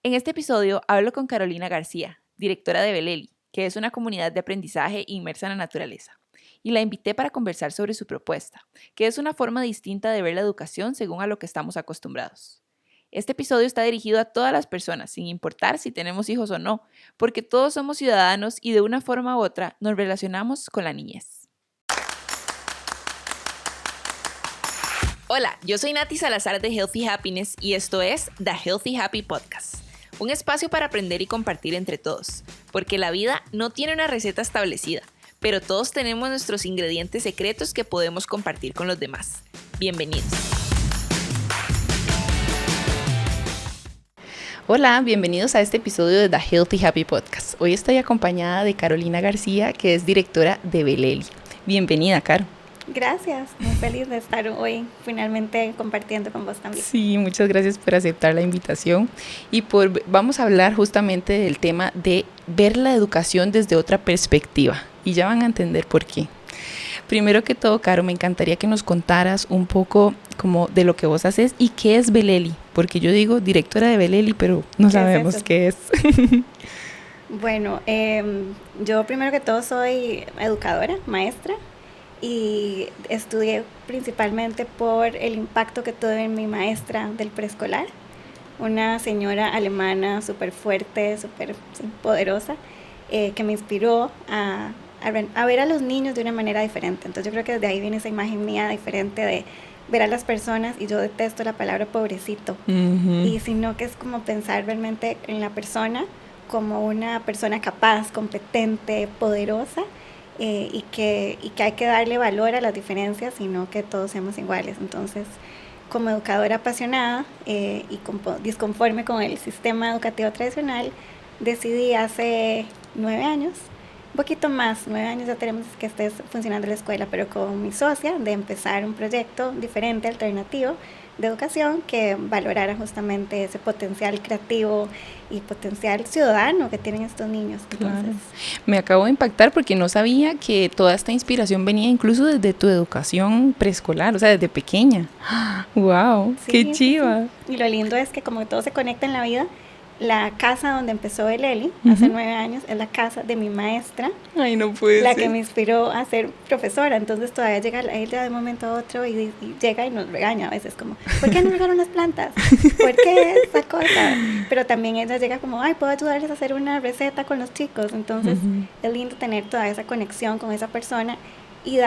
En este episodio hablo con Carolina García, directora de Beleli, que es una comunidad de aprendizaje inmersa en la naturaleza, y la invité para conversar sobre su propuesta, que es una forma distinta de ver la educación según a lo que estamos acostumbrados. Este episodio está dirigido a todas las personas, sin importar si tenemos hijos o no, porque todos somos ciudadanos y de una forma u otra nos relacionamos con la niñez. Hola, yo soy Nati Salazar de Healthy Happiness y esto es The Healthy Happy Podcast, un espacio para aprender y compartir entre todos, porque la vida no tiene una receta establecida, pero todos tenemos nuestros ingredientes secretos que podemos compartir con los demás. Bienvenidos. Hola, bienvenidos a este episodio de The Healthy Happy Podcast. Hoy estoy acompañada de Carolina García, que es directora de Beleli. Bienvenida, Caro. Gracias, muy feliz de estar hoy finalmente compartiendo con vos también. Sí, muchas gracias por aceptar la invitación y vamos a hablar justamente del tema de ver la educación desde otra perspectiva y ya van a entender por qué. Primero que todo, Caro, me encantaría que nos contaras un poco como de lo que vos haces y qué es Beleli, porque yo digo directora de Beleli, pero no sabemos qué es. Bueno, yo primero que todo soy educadora, maestra. Y estudié principalmente por el impacto que tuve en mi maestra del preescolar, una señora alemana súper fuerte, súper poderosa, que me inspiró a ver a los niños de una manera diferente. Entonces yo creo que desde ahí viene esa imagen mía diferente de ver a las personas, y yo detesto la palabra pobrecito, y sino que es como pensar realmente en la persona como una persona capaz, competente, poderosa, y que hay que darle valor a las diferencias y no que todos seamos iguales. Entonces, como educadora apasionada y disconforme con el sistema educativo tradicional, decidí hace 9 años, un poquito más, 9 años ya tenemos que esté funcionando la escuela, pero con mi socia, de empezar un proyecto diferente, alternativo, de educación que valorara justamente ese potencial creativo y potencial ciudadano que tienen estos niños. Entonces, claro. Me acabo de impactar porque no sabía que toda esta inspiración venía incluso desde tu educación preescolar, o sea, desde pequeña. ¡Wow! Sí, ¡qué chiva! Sí. Y lo lindo es que como todo se conecta en la vida, la casa donde empezó Beleli hace 9 años es la casa de mi maestra. Ay, no puede la ser. Que me inspiró a ser profesora. Entonces todavía llega ella de un momento a otro y llega y nos regaña a veces como, ¿por qué no regaron las plantas? ¿Por qué esa cosa? Pero también ella llega como, ay, puedo ayudarles a hacer una receta con los chicos. Entonces es lindo tener toda esa conexión con esa persona y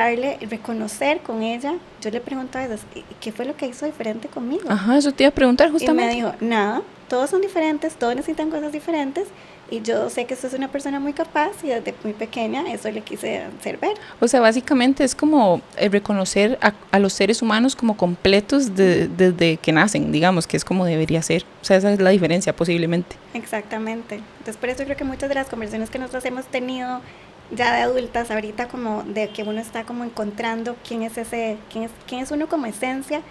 reconocer con ella. Yo le pregunto a veces, ¿qué fue lo que hizo diferente conmigo? Ajá, eso te iba a preguntar justamente. Y me dijo, nada, todos son diferentes, todos necesitan cosas diferentes, y yo sé que usted es una persona muy capaz y desde muy pequeña eso le quise hacer ver. O sea, básicamente es como reconocer a los seres humanos como completos desde que nacen, digamos, que es como debería ser. O sea, esa es la diferencia posiblemente. Exactamente. Entonces por eso creo que muchas de las conversaciones que nosotros hemos tenido ya de adultas ahorita, como de que uno está como encontrando quién es uno como esencia.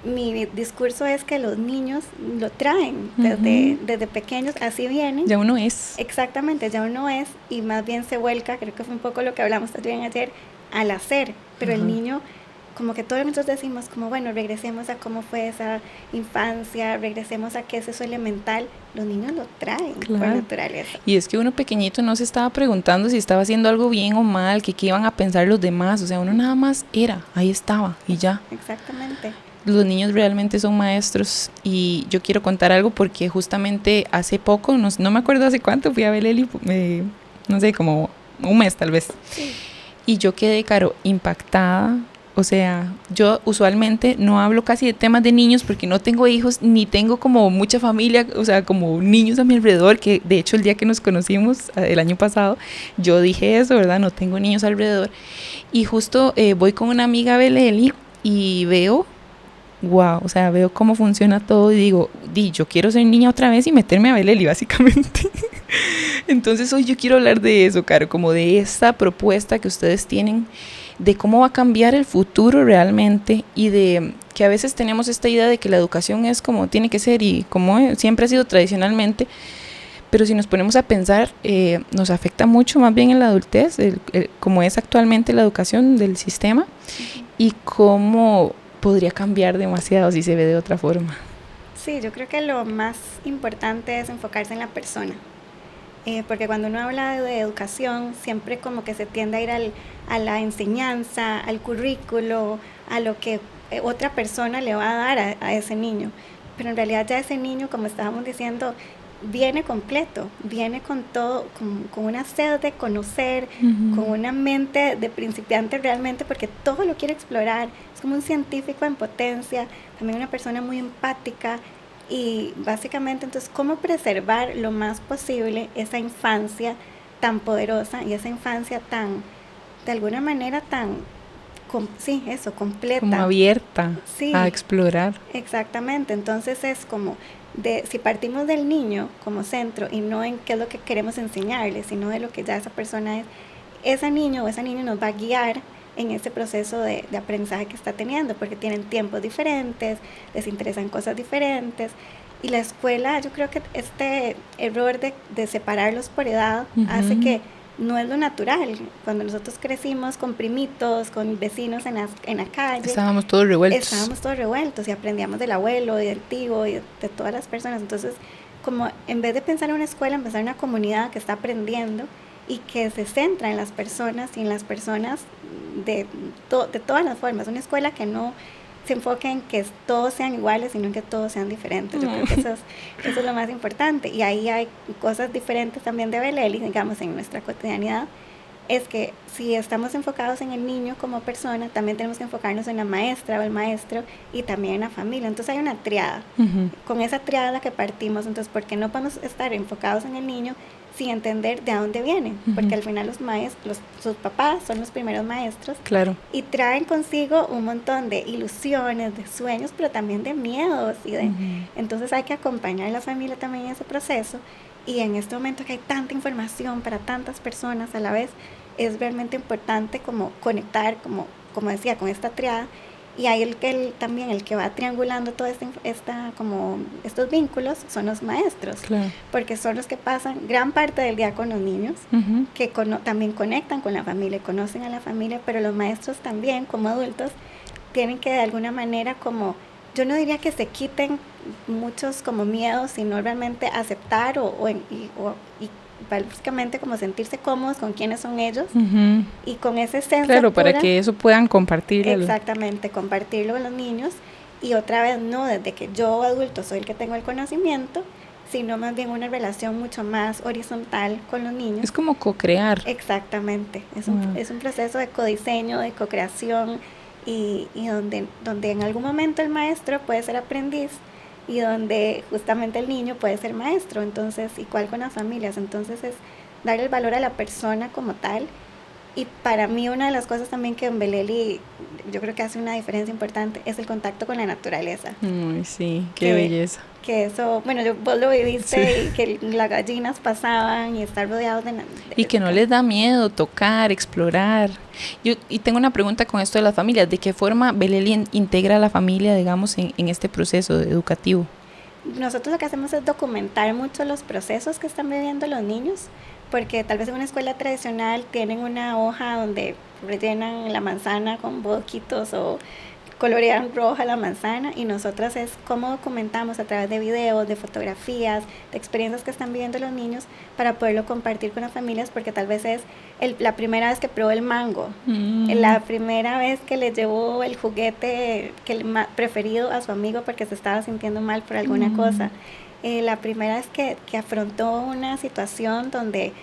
Mi discurso es que los niños lo traen desde pequeños, así vienen. Ya uno es. Exactamente, ya uno es, y más bien se vuelca, creo que fue un poco lo que hablamos también ayer, al hacer. Pero el niño, como que todos nosotros decimos, como bueno, regresemos a cómo fue esa infancia, regresemos a qué es eso elemental. Los niños lo traen por naturaleza. Y es que uno pequeñito no se estaba preguntando si estaba haciendo algo bien o mal, que qué iban a pensar los demás. O sea, uno nada más era, ahí estaba y ya. Exactamente. Los niños realmente son maestros, y yo quiero contar algo porque justamente hace poco, no me acuerdo hace cuánto, fui a Beleli, no sé, como un mes tal vez. Sí. Y yo quedé, Caro, impactada. O sea, yo usualmente no hablo casi de temas de niños porque no tengo hijos, ni tengo como mucha familia, o sea, como niños a mi alrededor, que de hecho el día que nos conocimos, el año pasado, yo dije eso, ¿verdad? No tengo niños alrededor. Y justo voy con una amiga a Beleli y veo, wow, o sea, veo cómo funciona todo y digo, yo quiero ser niña otra vez y meterme a Beleli, básicamente. Entonces hoy yo quiero hablar de eso, Caro, como de esta propuesta que ustedes tienen, de cómo va a cambiar el futuro realmente, y de que a veces tenemos esta idea de que la educación es como tiene que ser y como siempre ha sido tradicionalmente, pero si nos ponemos a pensar, nos afecta mucho más bien en la adultez, como es actualmente la educación del sistema, y cómo podría cambiar demasiado si se ve de otra forma. Sí, yo creo que lo más importante es enfocarse en la persona. Porque cuando uno habla de educación, siempre como que se tiende a ir a la enseñanza, al currículo, a lo que otra persona le va a dar a ese niño. Pero en realidad ya ese niño, como estábamos diciendo, viene completo, viene con todo, con una sed de conocer, con una mente de principiante realmente, porque todo lo quiere explorar. Es como un científico en potencia, también una persona muy empática. Y básicamente, entonces, ¿cómo preservar lo más posible esa infancia tan poderosa y esa infancia tan, de alguna manera, tan, sí, eso, completa? Como abierta, sí, a explorar. Exactamente, entonces es como, si partimos del niño como centro y no en qué es lo que queremos enseñarle, sino de lo que ya esa persona es, ese niño o esa niña nos va a guiar en ese proceso de aprendizaje que está teniendo, porque tienen tiempos diferentes, les interesan cosas diferentes, y la escuela, yo creo que este error de separarlos por edad hace que no es lo natural. Cuando nosotros crecimos con primitos, con vecinos en la calle, estábamos todos revueltos y aprendíamos del abuelo y del tío y de todas las personas. Entonces, como en vez de pensar en una escuela, pensar en una comunidad que está aprendiendo y que se centra en las personas y en las personas de todas las formas. Una escuela que no se enfoque en que todos sean iguales, sino en que todos sean diferentes. Yo creo que eso es lo más importante. Y ahí hay cosas diferentes también de Beleli, digamos, en nuestra cotidianidad. Es que si estamos enfocados en el niño como persona, también tenemos que enfocarnos en la maestra o el maestro y también en la familia. Entonces hay una triada. Con esa triada que partimos, entonces, ¿por qué no podemos estar enfocados en el niño sin entender de dónde vienen? Porque al final los maestros, sus papás son los primeros maestros. Claro. Y traen consigo un montón de ilusiones, de sueños, pero también de miedos. Entonces hay que acompañar a la familia también en ese proceso. Y en este momento que hay tanta información para tantas personas a la vez, es realmente importante como conectar, como decía, con esta triada. Y ahí también el que va triangulando todo como estos vínculos son los maestros, claro, porque son los que pasan gran parte del día con los niños, que también conectan con la familia, conocen a la familia, pero los maestros también como adultos tienen que de alguna manera como, yo no diría que se quiten muchos como miedos, sino realmente aceptar y básicamente como sentirse cómodos con quiénes son ellos y con ese esencia claro, pura, para que eso puedan compartirlo. Exactamente, compartirlo con los niños y otra vez no desde que yo adulto soy el que tengo el conocimiento, sino más bien una relación mucho más horizontal con los niños. Es como co-crear. Exactamente, es un proceso de codiseño, de co-creación y donde en algún momento el maestro puede ser aprendiz y donde justamente el niño puede ser maestro, entonces igual con las familias, entonces es darle el valor a la persona como tal. Y para mí una de las cosas también que en Beleli yo creo que hace una diferencia importante es el contacto con la naturaleza. Ay, sí, qué belleza. Que eso, bueno, vos lo viviste, y que las gallinas pasaban y estar rodeados de y que no les da miedo tocar, explorar. Y tengo una pregunta con esto de las familias. ¿De qué forma Beleli integra a la familia, digamos, en este proceso educativo? Nosotros lo que hacemos es documentar mucho los procesos que están viviendo los niños, porque tal vez en una escuela tradicional tienen una hoja donde rellenan la manzana con boquitos o colorean roja la manzana, y nosotras es cómo documentamos a través de videos, de fotografías, de experiencias que están viviendo los niños para poderlo compartir con las familias, porque tal vez es la primera vez que probó el mango, la primera vez que le llevó el juguete preferido a su amigo porque se estaba sintiendo mal por alguna cosa, la primera vez que afrontó una situación donde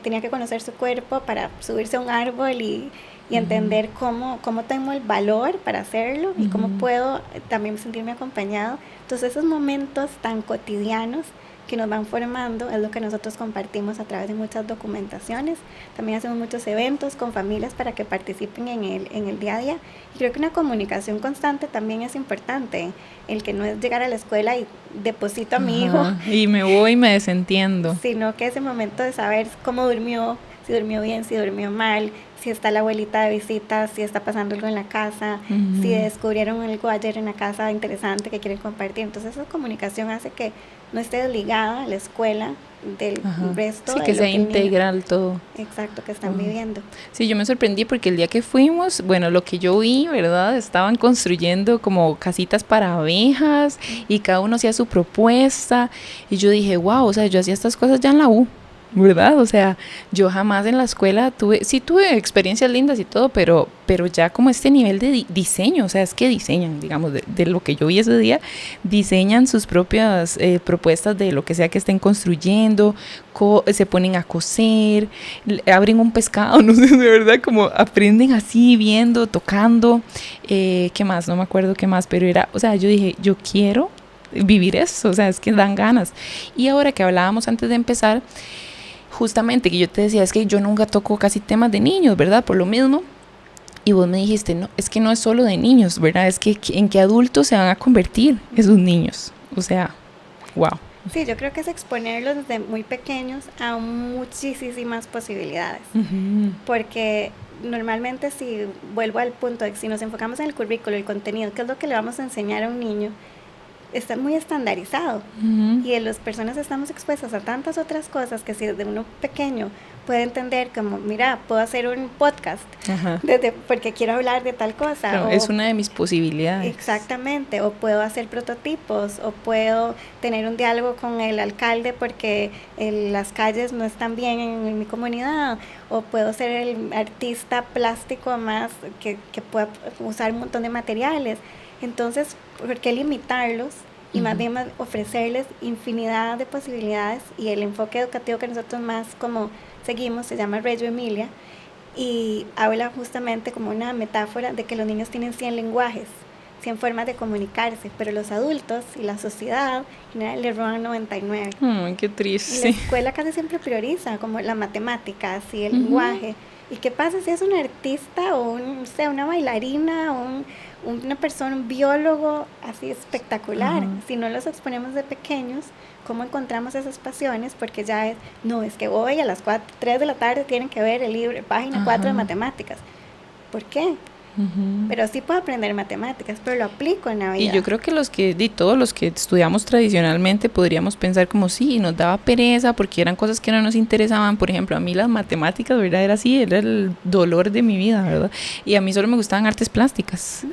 tenía que conocer su cuerpo para subirse a un árbol y entender cómo tengo el valor para hacerlo y cómo puedo también sentirme acompañado. Entonces esos momentos tan cotidianos que nos van formando es lo que nosotros compartimos a través de muchas documentaciones. También hacemos muchos eventos con familias para que participen en el día a día. Y creo que una comunicación constante también es importante. El que no es llegar a la escuela y deposito a mi hijo. Y me voy y me desentiendo. Sino que ese momento de saber cómo durmió, si durmió bien, si durmió mal, si está la abuelita de visita, si está pasando algo en la casa, si descubrieron algo ayer en la casa interesante que quieren compartir. Entonces esa comunicación hace que no esté desligada a la escuela del resto. Sí, que sea integral todo. Exacto, que están viviendo. Sí, yo me sorprendí porque el día que fuimos, bueno, lo que yo vi, ¿verdad? Estaban construyendo como casitas para abejas y cada uno hacía su propuesta y yo dije, wow, o sea, yo hacía estas cosas ya en la U, ¿verdad? O sea, yo jamás en la escuela tuve experiencias lindas y todo, pero ya como este nivel de diseño, o sea, es que diseñan, digamos, de lo que yo vi ese día, diseñan sus propias propuestas de lo que sea que estén construyendo, se ponen a coser, abren un pescado, no sé, de verdad, como aprenden así, viendo, tocando, ¿qué más? No me acuerdo qué más, pero era, o sea, yo dije, yo quiero vivir eso, o sea, es que dan ganas. Y ahora que hablábamos antes de empezar, justamente que yo te decía, es que yo nunca toco casi temas de niños, ¿verdad? Por lo mismo. Y vos me dijiste, no, es que no es solo de niños, ¿verdad? Es que en qué adultos se van a convertir esos niños. O sea, wow. Sí, yo creo que es exponerlos desde muy pequeños a muchísimas posibilidades. Porque normalmente si vuelvo al punto de que si nos enfocamos en el currículo, el contenido, ¿qué es lo que le vamos a enseñar a un niño? Está muy estandarizado y las personas estamos expuestas a tantas otras cosas que si desde uno pequeño puede entender como, mira, puedo hacer un podcast porque quiero hablar de tal cosa. Claro, es una de mis posibilidades. Exactamente, o puedo hacer prototipos, o puedo tener un diálogo con el alcalde porque las calles no están bien en mi comunidad, o puedo ser el artista plástico más que pueda usar un montón de materiales. Entonces, ¿por qué limitarlos? Y más bien ofrecerles infinidad de posibilidades, y el enfoque educativo que nosotros más como seguimos se llama Reggio Emilia y habla justamente como una metáfora de que los niños tienen 100 lenguajes, 100 formas de comunicarse, pero los adultos y la sociedad en general le roban 99. Qué triste. Y la escuela casi siempre prioriza como la matemática, así el lenguaje. ¿Y qué pasa si es un artista o una bailarina o una persona, un biólogo así espectacular? Si no los exponemos de pequeños, ¿cómo encontramos esas pasiones? Porque ya es que hoy a las 3 de la tarde tienen que ver el libro, página 4 de matemáticas. ¿Por qué? Pero sí puedo aprender matemáticas, pero lo aplico en la vida. Y yo creo que todos los que estudiamos tradicionalmente podríamos pensar como sí, nos daba pereza porque eran cosas que no nos interesaban. Por ejemplo, a mí las matemáticas, ¿verdad? Era el dolor de mi vida, ¿verdad? Y a mí solo me gustaban artes plásticas.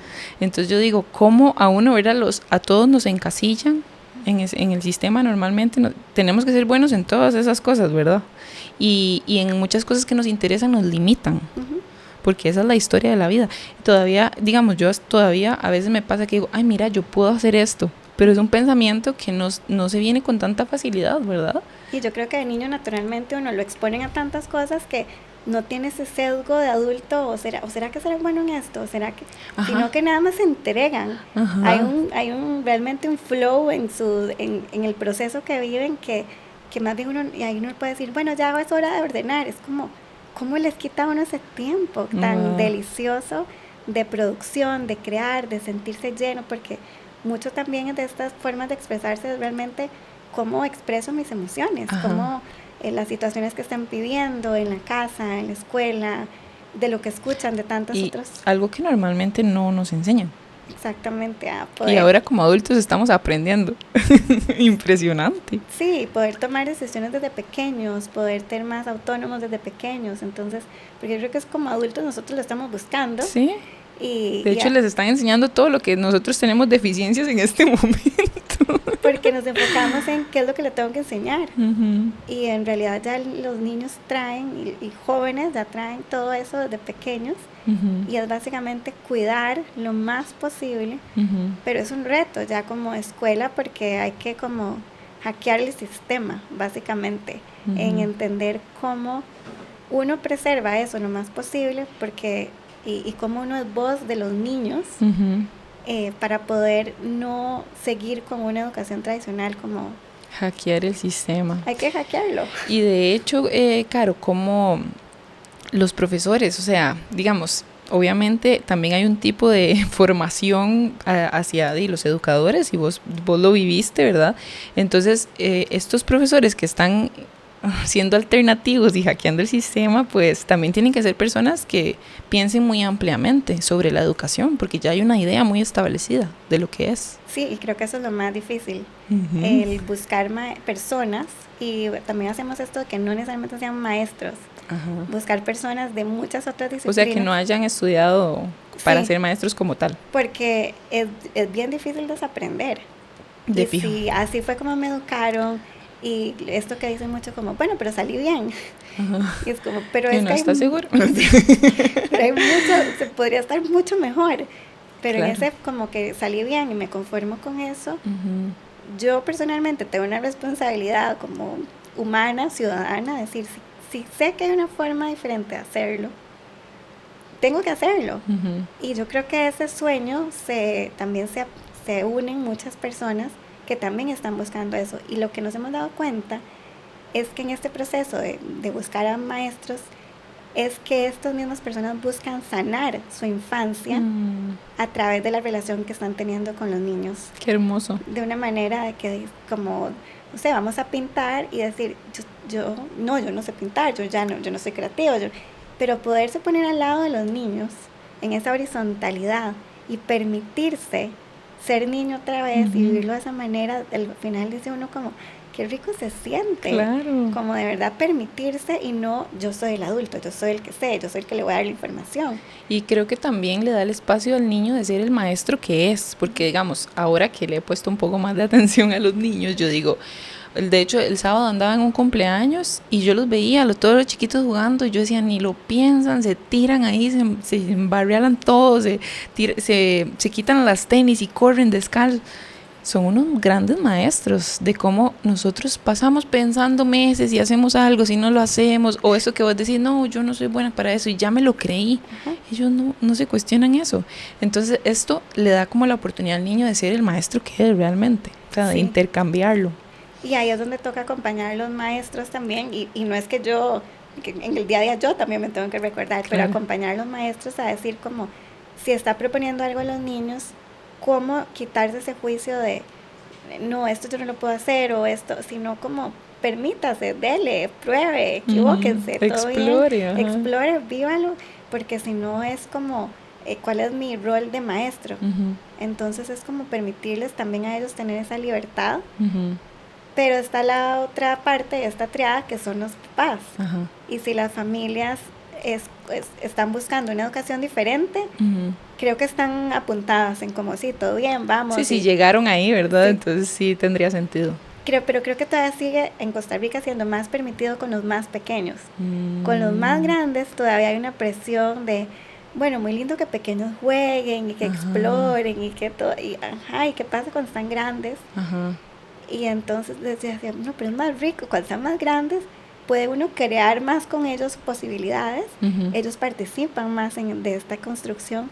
Entonces yo digo, ¿cómo a uno, ¿verdad? A todos nos encasillan en el sistema normalmente? Tenemos que ser buenos en todas esas cosas, ¿verdad? Y en muchas cosas que nos interesan nos limitan. Porque esa es la historia de la vida. Todavía, digamos, yo todavía a veces me pasa que digo, ay, mira, yo puedo hacer esto, pero es un pensamiento que no se viene con tanta facilidad, ¿verdad? Y yo creo que de niño naturalmente uno lo exponen a tantas cosas que no tiene ese sesgo de adulto, o será que será bueno en esto, o será que, sino que nada más se entregan. Hay realmente un flow en el proceso que viven que más bien uno puede decir, bueno, ya es hora de ordenar. Es como, ¿cómo les quita a uno ese tiempo tan delicioso de producción, de crear, de sentirse lleno? Porque mucho también de estas formas de expresarse es realmente cómo expreso mis emociones, cómo las situaciones que están viviendo en la casa, en la escuela, de lo que escuchan de tantas otras. Algo que normalmente no nos enseñan. Exactamente, y ahora como adultos estamos aprendiendo. Impresionante. Sí, poder tomar decisiones desde pequeños, poder ser más autónomos desde pequeños. Entonces, porque yo creo que es como adultos nosotros lo estamos buscando. Sí. De hecho, les están enseñando todo lo que nosotros tenemos deficiencias en este momento. Porque nos enfocamos en qué es lo que le tengo que enseñar. Y en realidad ya los niños traen, y jóvenes ya traen todo eso desde pequeños. Y es básicamente cuidar lo más posible. Pero es un reto ya como escuela, porque hay que como hackear el sistema, básicamente, en entender cómo uno preserva eso lo más posible, porque y cómo uno es voz de los niños, para poder no seguir con una educación tradicional, como hackear el sistema. Hay que hackearlo. Y de hecho, Caro, como los profesores, o sea, digamos, obviamente también hay un tipo de formación hacia los educadores, y vos lo viviste, ¿verdad? Entonces, estos profesores que están siendo alternativos y hackeando el sistema, pues también tienen que ser personas que piensen muy ampliamente sobre la educación, porque ya hay una idea muy establecida de lo que es. Sí, y creo que eso es lo más difícil, el buscar personas, y también hacemos esto de que no necesariamente sean maestros, buscar personas de muchas otras disciplinas. O sea, que no hayan estudiado para ser maestros como tal. Porque es bien difícil desaprender. De fijo. Sí, así fue como me educaron. Y esto que dicen mucho como, bueno, pero salí bien. Y es como, pero es no que está seguro. Pero hay mucho, se podría estar mucho mejor. Pero claro. en ese como que salí bien y me conformo con eso. Yo personalmente tengo una responsabilidad como humana, ciudadana, decir, si sé que hay una forma diferente de hacerlo, tengo que hacerlo. Y yo creo que ese sueño también se unen muchas personas que también están buscando eso. Y lo que nos hemos dado cuenta es que en este proceso de buscar a maestros, es que estas mismas personas buscan sanar su infancia a través de la relación que están teniendo con los niños. Qué hermoso. De una manera de que, como, no sé, vamos a pintar y decir, yo no sé pintar, yo no soy creativo, pero poderse poner al lado de los niños en esa horizontalidad y permitirse ser niño otra vez y vivirlo de esa manera, al final dice uno como, qué rico se siente. Claro. Como de verdad permitirse y no, yo soy el adulto, yo soy el que sé, yo soy el que le voy a dar la información. Y creo que también le da el espacio al niño de ser el maestro que es, porque digamos, ahora que le he puesto un poco más de atención a los niños, yo digo, de hecho el sábado andaba en un cumpleaños y yo los veía, todos los chiquitos jugando, y yo decía, ni lo piensan, se tiran ahí, se embarrialan todos, se quitan las tenis y corren descalzos. Son unos grandes maestros de cómo nosotros pasamos pensando meses y hacemos algo, si no lo hacemos, o eso que vos decís, no, yo no soy buena para eso, y ya me lo creí. Ellos no se cuestionan eso. Entonces esto le da como la oportunidad al niño de ser el maestro que es realmente, o sea, de intercambiarlo. Y ahí es donde toca acompañar a los maestros también, y no es que en el día a día yo también me tengo que recordar, pero acompañar a los maestros a decir como, si está proponiendo algo a los niños, cómo quitarse ese juicio de, no, esto yo no lo puedo hacer, o esto, sino como, permítase, dele, pruebe, equivóquense, todo bien, explore, vívalo, porque si no es como, ¿cuál es mi rol de maestro? Entonces es como permitirles también a ellos tener esa libertad. Pero está la otra parte de esta triada, que son los papás. Y si las familias están buscando una educación diferente, creo que están apuntadas en como, sí, todo bien, vamos. Sí, llegaron ahí, ¿verdad? Sí. Entonces sí tendría sentido. Pero creo que todavía sigue en Costa Rica siendo más permitido con los más pequeños. Con los más grandes todavía hay una presión de, bueno, muy lindo que pequeños jueguen y que exploren y que todo, y ¿qué pasa cuando están grandes? Y entonces decía, no, pero es más rico, cuando están más grandes, puede uno crear más con ellos posibilidades, ellos participan más de esta construcción,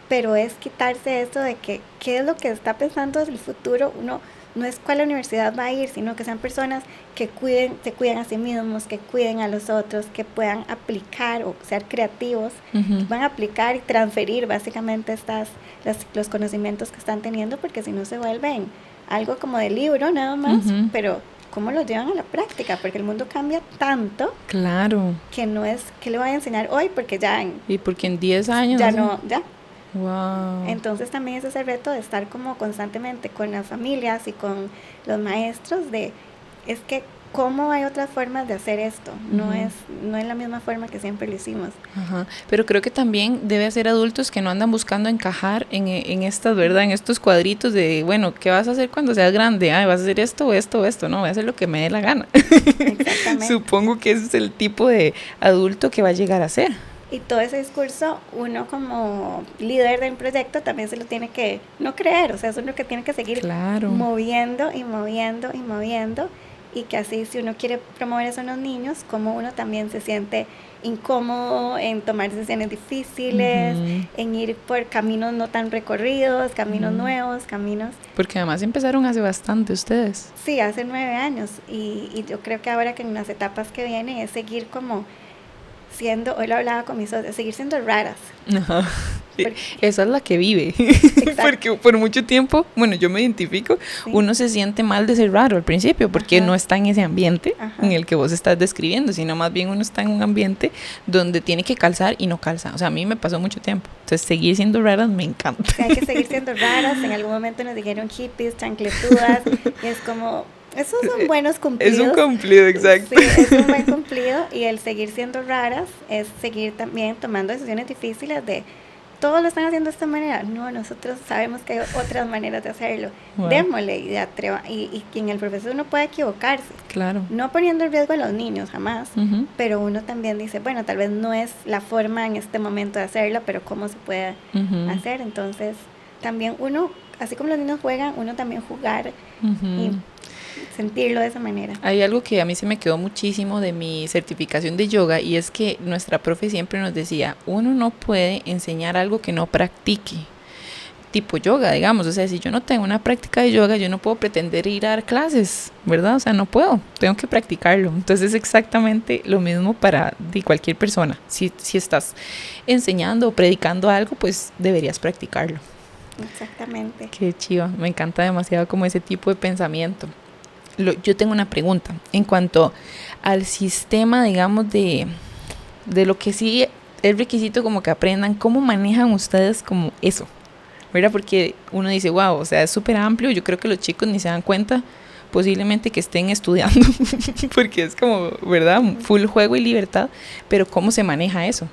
pero es quitarse esto de que, ¿qué es lo que está pensando del futuro? Uno no es cuál universidad va a ir, sino que sean personas que se cuiden a sí mismos, que cuiden a los otros, que puedan aplicar o ser creativos, que puedan aplicar y transferir básicamente los conocimientos que están teniendo, porque si no se vuelven algo como de libro nada más, pero ¿cómo lo llevan a la práctica? Porque el mundo cambia tanto. Claro. Que no es, ¿qué le voy a enseñar hoy? Porque ya y porque en 10 años. Ya no, ya. Wow. Entonces también es ese reto de estar como constantemente con las familias y con los maestros es que cómo hay otras formas de hacer esto, no es la misma forma que siempre lo hicimos. Pero creo que también debe hacer adultos que no andan buscando encajar en estas, ¿verdad? En estos cuadritos de, bueno, ¿qué vas a hacer cuando seas grande? Vas a hacer esto, no, voy a hacer lo que me dé la gana. Exactamente. Supongo que ese es el tipo de adulto que va a llegar a ser. Y todo ese discurso, uno como líder del proyecto también se lo tiene que no creer, o sea, es uno que tiene que seguir moviendo y moviendo y moviendo, y que así, si uno quiere promover eso en los niños, como uno también se siente incómodo en tomar decisiones difíciles, en ir por caminos no tan recorridos, caminos nuevos, caminos... Porque además empezaron hace bastante ustedes. Sí, hace 9 años, y yo creo que ahora que en las etapas que vienen es seguir como siendo, hoy lo hablaba con mis socios, seguir siendo raras. Esa es la que vive. Porque por mucho tiempo, bueno, yo me identifico, sí. Uno se siente mal de ser raro al principio, porque ajá. No está en ese ambiente ajá. En el que vos estás describiendo, sino más bien uno está en un ambiente donde tiene que calzar y no calza. O sea, a mí me pasó mucho tiempo. Entonces, seguir siendo raras me encanta. Sí, hay que seguir siendo raras. En algún momento nos dijeron hippies, chancletudas, y es como... Esos son buenos cumplidos. Es un cumplido, exacto. Sí, es un buen cumplido, y el seguir siendo raras es seguir también tomando decisiones difíciles de todos lo están haciendo de esta manera. No, nosotros sabemos que hay otras maneras de hacerlo. Wow. Démosle y en el proceso uno puede equivocarse. Claro. No poniendo en riesgo a los niños, jamás. Uh-huh. Pero uno también dice, bueno, tal vez no es la forma en este momento de hacerlo, pero cómo se puede uh-huh. hacer. Entonces, también uno, así como los niños juegan, uno también jugar uh-huh. y sentirlo de esa manera. Hay algo que a mí se me quedó muchísimo de mi certificación de yoga, y es que nuestra profe siempre nos decía, uno no puede enseñar algo que no practique, tipo yoga, digamos. O sea, si yo no tengo una práctica de yoga, yo no puedo pretender ir a dar clases, ¿verdad? O sea, no puedo, tengo que practicarlo. Entonces es exactamente lo mismo para cualquier persona. Si estás enseñando o predicando algo, pues deberías practicarlo. Exactamente. Qué chiva, me encanta demasiado como ese tipo de pensamiento. Yo tengo una pregunta en cuanto al sistema, digamos, de lo que sí es requisito como que aprendan. ¿Cómo manejan ustedes como eso? ¿Verdad? Porque uno dice, wow, o sea, es súper amplio. Yo creo que los chicos ni se dan cuenta posiblemente que estén estudiando, porque es como, ¿verdad? Full juego y libertad, pero ¿cómo se maneja eso?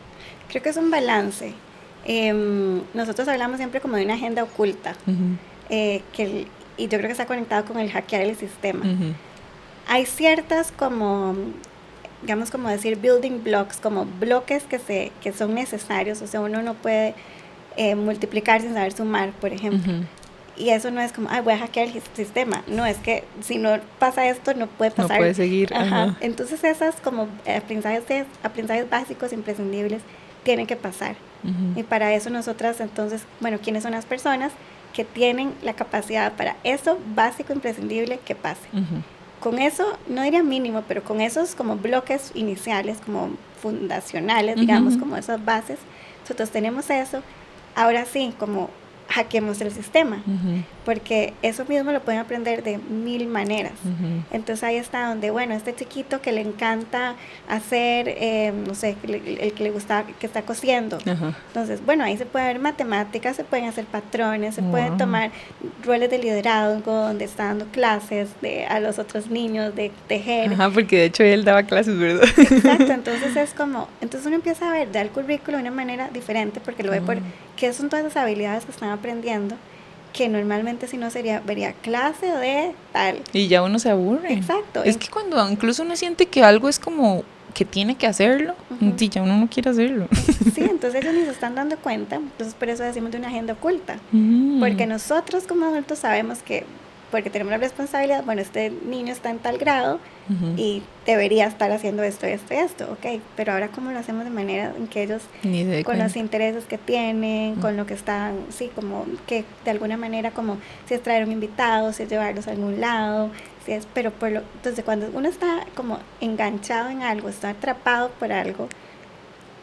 Creo que es un balance. Nosotros hablamos siempre como de una agenda oculta, uh-huh. Y yo creo que está conectado con el hackear el sistema. Uh-huh. Hay ciertas como, digamos, como decir building blocks, como bloques que son necesarios. O sea, uno no puede multiplicar sin saber sumar, por ejemplo. Uh-huh. Y eso no es como, voy a hackear el sistema. No, es que si no pasa esto, no puede pasar. No puede seguir. Ajá. Uh-huh. Entonces esas como aprendizajes básicos imprescindibles tienen que pasar. Uh-huh. Y para eso nosotras, entonces, bueno, ¿quiénes son las personas que tienen la capacidad para eso básico imprescindible que pase? Uh-huh. Con eso, no diría mínimo, pero con esos como bloques iniciales, como fundacionales, uh-huh. digamos, como esas bases, nosotros tenemos eso. Ahora sí, como hackeemos el sistema, uh-huh. porque eso mismo lo pueden aprender de 1000 maneras. Uh-huh. Entonces ahí está donde, bueno, este chiquito que le encanta hacer, no sé, el que le gusta, que está cosiendo. Uh-huh. Entonces, bueno, ahí se puede ver matemáticas, se pueden hacer patrones, se pueden tomar roles de liderazgo, donde está dando clases a los otros niños de tejer. Ajá, porque de hecho él daba clases, ¿verdad? Exacto, entonces es como, entonces uno empieza a ver, da el currículo de una manera diferente, porque lo ve por qué son todas esas habilidades que están aprendiendo, que normalmente si no vería clase de tal. Y ya uno se aburre. Exacto. Es que cuando incluso uno siente que algo es como que tiene que hacerlo, uh-huh. y ya uno no quiere hacerlo. Sí, entonces ellos ni se están dando cuenta, entonces por eso decimos de una agenda oculta, uh-huh. porque nosotros como adultos sabemos que, porque tenemos la responsabilidad, bueno, este niño está en tal grado, uh-huh. y debería estar haciendo esto, ok, pero ahora cómo lo hacemos de manera en que ellos, con los intereses que tienen, uh-huh. con lo que están, sí, como que de alguna manera, como si es traer un invitado, si es llevarlos a algún lado, si es, pero entonces cuando uno está como enganchado en algo, está atrapado por algo,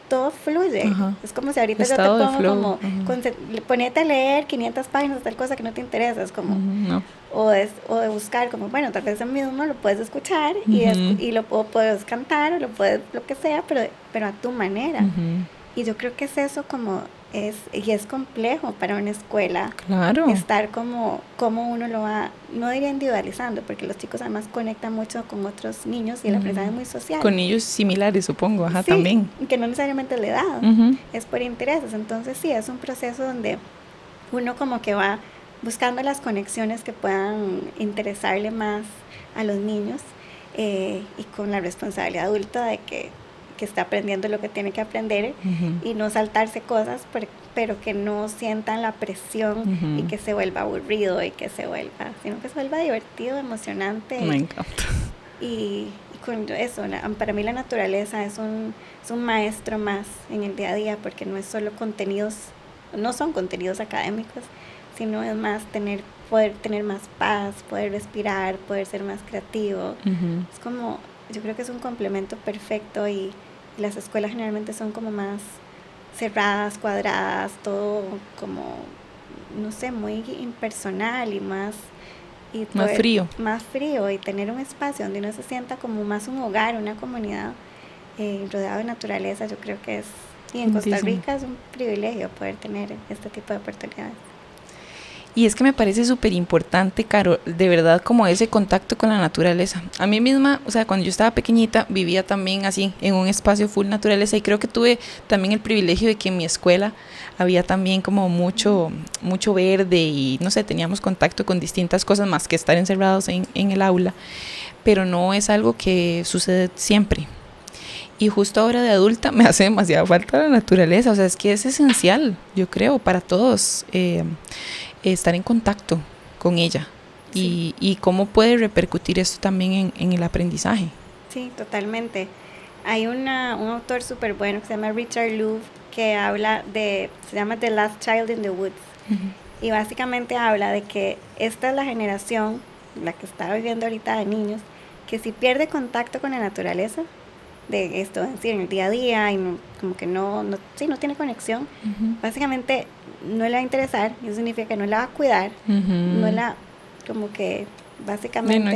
todo fluye. Uh-huh. Es como si ahorita estado yo te pongo como, uh-huh. ponete a leer 500 páginas de tal cosa que no te interesa, es como, uh-huh. no. o de buscar como, bueno, tal vez eso mismo lo puedes escuchar, uh-huh. y lo puedes cantar, o lo puedes, lo que sea, pero a tu manera. Uh-huh. Y yo creo que es eso como, y es complejo para una escuela. Claro. Estar como uno lo va, no diría individualizando, porque los chicos además conectan mucho con otros niños y el aprendizaje es muy social. Con niños similares, supongo, ajá, sí, también. Que no necesariamente le da, uh-huh. es por intereses. Entonces sí, es un proceso donde uno como que va buscando las conexiones que puedan interesarle más a los niños, y con la responsabilidad adulta de que está aprendiendo lo que tiene que aprender, uh-huh. y no saltarse cosas, pero que no sientan la presión, uh-huh. y que se vuelva aburrido sino que se vuelva divertido, emocionante. Me encanta. Y con eso, para mí la naturaleza es un maestro más en el día a día, porque no es solo no son contenidos académicos, sino es más poder tener más paz, poder respirar, poder ser más creativo. Uh-huh. Es como, yo creo que es un complemento perfecto, y las escuelas generalmente son como más cerradas, cuadradas, todo como, no sé, muy impersonal y más... Y más frío. Más frío, y tener un espacio donde uno se sienta como más un hogar, una comunidad rodeado de naturaleza, yo creo que es... Y en Costa Rica es un privilegio poder tener este tipo de oportunidades. Y es que me parece súper importante, Caro, de verdad, como ese contacto con la naturaleza. A mí misma, o sea, cuando yo estaba pequeñita, vivía también así, en un espacio full naturaleza, y creo que tuve también el privilegio de que en mi escuela había también como mucho verde y, no sé, teníamos contacto con distintas cosas más que estar encerrados en el aula, pero no es algo que sucede siempre. Y justo ahora de adulta me hace demasiada falta la naturaleza, o sea, es que es esencial, yo creo, para todos, estar en contacto con ella. Sí. Y cómo puede repercutir esto también en el aprendizaje. Sí, totalmente. Hay un autor súper bueno que se llama Richard Louv, que se llama The Last Child in the Woods. Uh-huh. Y básicamente habla de que esta es la generación, la que está viviendo ahorita de niños, que si pierde contacto con la naturaleza, de esto, es decir, en el día a día, y no, como que no tiene conexión, uh-huh. Básicamente no le va a interesar, y eso significa que no la va a cuidar, uh-huh. Como que básicamente... no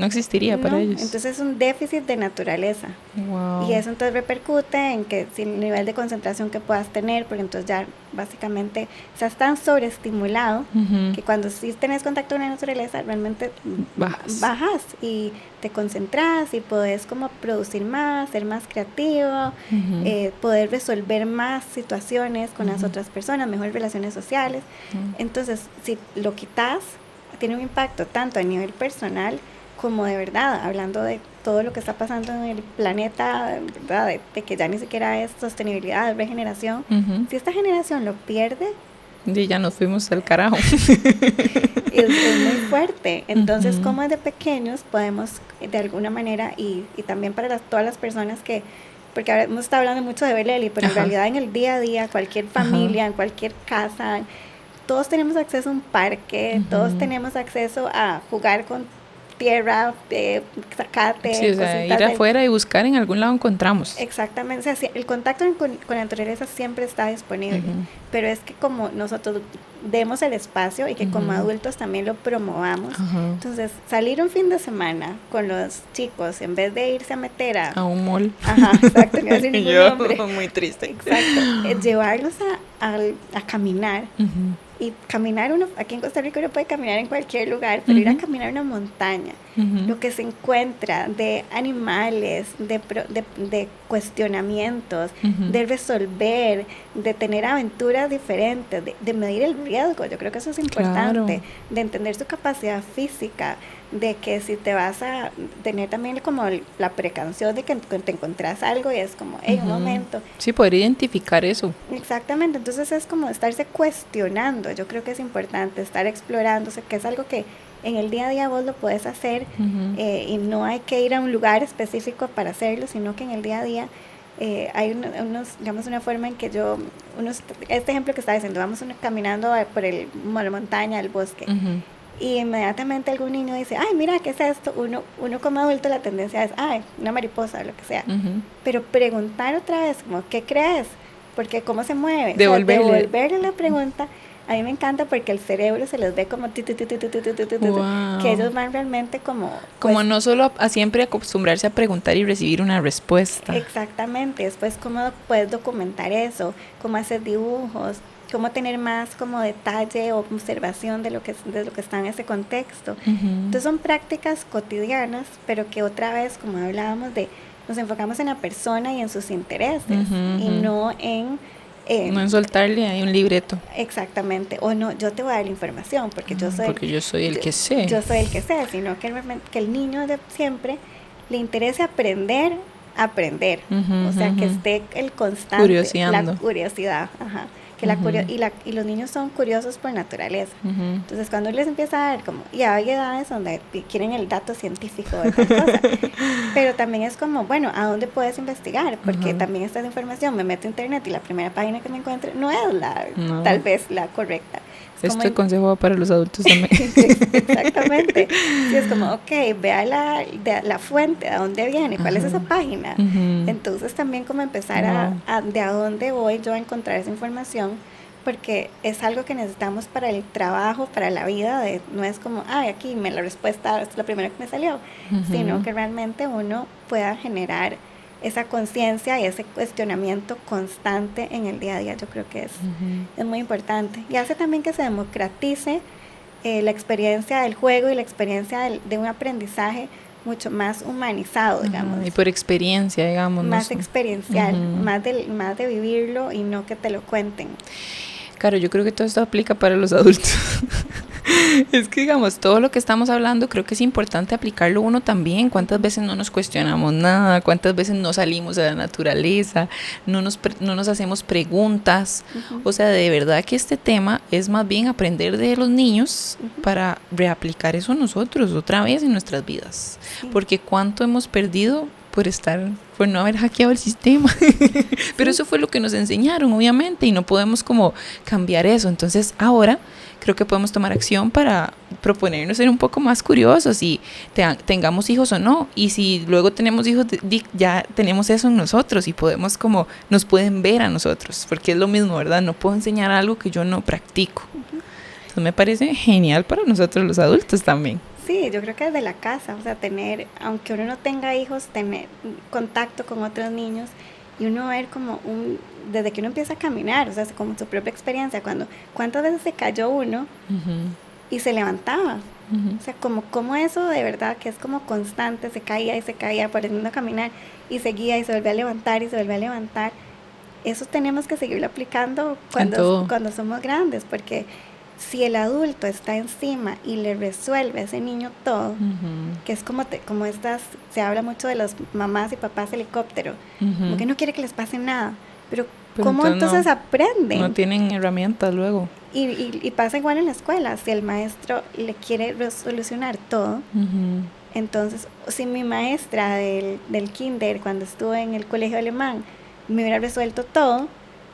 existiría para ellos. Entonces es un déficit de naturaleza. Wow. Y eso entonces repercute en que sin el nivel de concentración que puedas tener, porque entonces ya básicamente estás tan sobreestimulado, uh-huh. que cuando sí tenés contacto con la naturaleza realmente bajas y te concentras y podés como producir más, ser más creativo, uh-huh. Poder resolver más situaciones con uh-huh. las otras personas, mejores relaciones sociales. Uh-huh. Entonces si lo quitas, tiene un impacto tanto a nivel personal como de verdad, hablando de todo lo que está pasando en el planeta, ¿verdad? De que ya ni siquiera es sostenibilidad, es regeneración. Uh-huh. Si esta generación lo pierde... Y ya nos fuimos al carajo. es muy fuerte. Entonces, uh-huh. como desde pequeños podemos, de alguna manera, y también para todas las personas que... Porque ahora hemos estado hablando mucho de Beleli, pero uh-huh. en realidad en el día a día, cualquier familia, uh-huh. en cualquier casa... Todos tenemos acceso a un parque, uh-huh. todos tenemos acceso a jugar con tierra, zacate. Sí, o sea, ir afuera y buscar, en algún lado encontramos. Exactamente, o sea, el contacto con la naturaleza siempre está disponible, uh-huh. pero es que como nosotros demos el espacio y que uh-huh. como adultos también lo promovamos, uh-huh. entonces salir un fin de semana con los chicos, en vez de irse a meter a un mall. Ajá, exacto, no decir ningún nombre. Muy triste. Exacto, llevarlos a caminar. Uh-huh. Y caminar aquí en Costa Rica uno puede caminar en cualquier lugar, pero uh-huh. ir a caminar una montaña, uh-huh. lo que se encuentra de animales, de cuestionamientos, uh-huh. de resolver, de tener aventuras diferentes, de medir el riesgo, yo creo que eso es importante, claro. de entender su capacidad física, de que si te vas a tener también como la precaución de que te encontrás algo y es como, hey, uh-huh. un momento. Sí, poder identificar eso. Exactamente, entonces es como estarse cuestionando, yo creo que es importante estar explorándose, que es algo que en el día a día vos lo puedes hacer uh-huh. Y no hay que ir a un lugar específico para hacerlo, sino que en el día a día hay digamos, una forma en que este ejemplo que estaba diciendo, vamos caminando por la montaña, el bosque, uh-huh. y inmediatamente algún niño dice, ay, mira, ¿qué es esto? Uno como adulto la tendencia es, ay, una mariposa, lo que sea. Uh-huh. Pero preguntar otra vez, como, ¿qué crees? Porque cómo se mueve. Devolverle la pregunta. A mí me encanta porque el cerebro se les ve como wow. que ellos van realmente como no solo a siempre acostumbrarse a preguntar y recibir una respuesta. Exactamente. Después cómo puedes documentar eso, cómo hacer dibujos, cómo tener más como detalle o observación de lo que está en ese contexto. Uh-huh. Entonces son prácticas cotidianas, pero que otra vez, como hablábamos, nos enfocamos en la persona y en sus intereses, uh-huh. y no en soltarle ahí un libreto. Exactamente, o no, yo te voy a dar la información porque yo soy el que sé. Yo soy el que sé, sino que el niño de siempre le interese aprender, uh-huh, o sea, uh-huh. que esté el constante, la curiosidad, ajá. Que uh-huh. y los niños son curiosos por naturaleza. Uh-huh. Entonces, cuando les empieza a dar como, y hay edades donde quieren el dato científico de tal cosa, pero también es como, bueno, ¿a dónde puedes investigar? Porque uh-huh. también esta información, me meto a internet y la primera página que me encuentre no es tal vez la correcta, Este consejo va para los adultos también. Exactamente. Sí, es como, ok, vea la fuente, de dónde viene, cuál es esa página. Entonces también como empezar de a dónde voy yo a encontrar esa información, porque es algo que necesitamos para el trabajo, para la vida, no es como, aquí la respuesta es la primera que me salió, sino que realmente uno pueda generar esa conciencia y ese cuestionamiento constante en el día a día. Yo creo que es muy importante. Y hace también que se democratice la experiencia del juego y la experiencia de un aprendizaje mucho más humanizado, digamos. Y por experiencia, digamos. Más experiencial, más de vivirlo y no que te lo cuenten. Claro, yo creo que todo esto aplica para los adultos. Es que, digamos, todo lo que estamos hablando creo que es importante aplicarlo uno también. ¿Cuántas veces no nos cuestionamos nada? ¿Cuántas veces no salimos a la naturaleza? No nos hacemos preguntas. O sea, de verdad que este tema es más bien aprender de los niños para reaplicar eso nosotros otra vez en nuestras vidas. Porque cuánto hemos perdido por no haber hackeado el sistema. Pero eso fue lo que nos enseñaron, obviamente, y no podemos como cambiar eso. Entonces ahora creo que podemos tomar acción para proponernos ser un poco más curiosos y tengamos hijos o no. Y si luego tenemos hijos, ya tenemos eso en nosotros y podemos nos pueden ver a nosotros, porque es lo mismo, ¿verdad? No puedo enseñar algo que yo no practico. Entonces me parece genial para nosotros los adultos también. Sí, yo creo que desde la casa, o sea, aunque uno no tenga hijos, tener contacto con otros niños y uno ver desde que uno empieza a caminar, o sea, como su propia experiencia, cuántas veces se cayó uno y se levantaba. O sea, como eso de verdad que es como constante, se caía aprendiendo a caminar y seguía y se volvía a levantar y se volvía a levantar. Eso tenemos que seguirlo aplicando cuando somos grandes, porque si el adulto está encima y le resuelve a ese niño todo, que es como se habla mucho de los mamás y papás helicóptero, como que no quiere que les pase nada, pero ¿cómo entonces aprenden? No tienen herramientas luego. Y pasa igual en la escuela, si el maestro le quiere resolucionar todo, entonces, si mi maestra del kinder, cuando estuve en el colegio alemán, me hubiera resuelto todo,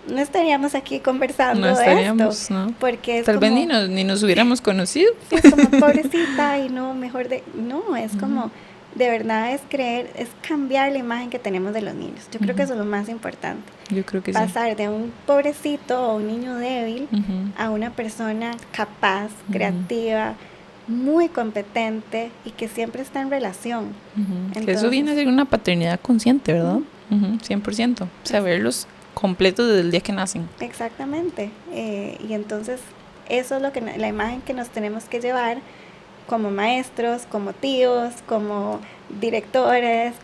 no estaríamos aquí conversando de esto. ¿No? Porque tal vez ni nos hubiéramos conocido. Es como pobrecita y no, no, es como, de verdad es cambiar la imagen que tenemos de los niños. Yo creo que eso es lo más importante. Yo creo que pasar de un pobrecito o un niño débil a una persona capaz, creativa, muy competente y que siempre está en relación. Entonces, eso viene a ser una paternidad consciente, ¿verdad? 100%. Saberlos completos desde el día que nacen. Exactamente. Y entonces eso es la imagen que nos tenemos que llevar como maestros, como tíos, como directores,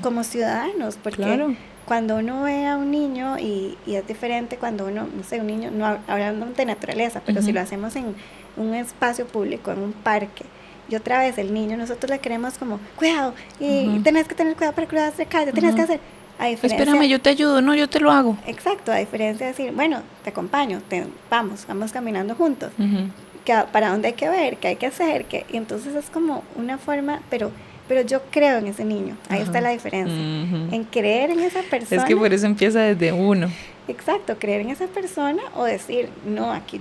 como ciudadanos, porque cuando uno ve a un niño y es diferente cuando un niño, no hablando de naturaleza, pero si lo hacemos en un espacio público, en un parque, y otra vez el niño, nosotros le queremos como, cuidado, y tenés que tener cuidado para cruzar la calle, tenés que hacer. Espérame, yo te ayudo, no, yo te lo hago. Exacto, a diferencia de decir, bueno, te acompaño, vamos caminando juntos. ¿Para dónde hay que ver? ¿Qué hay que hacer? Y entonces es como una forma, pero yo creo en ese niño. Ahí está la diferencia. En creer en esa persona. Es que por eso empieza desde uno. Exacto, creer en esa persona o decir, no, aquí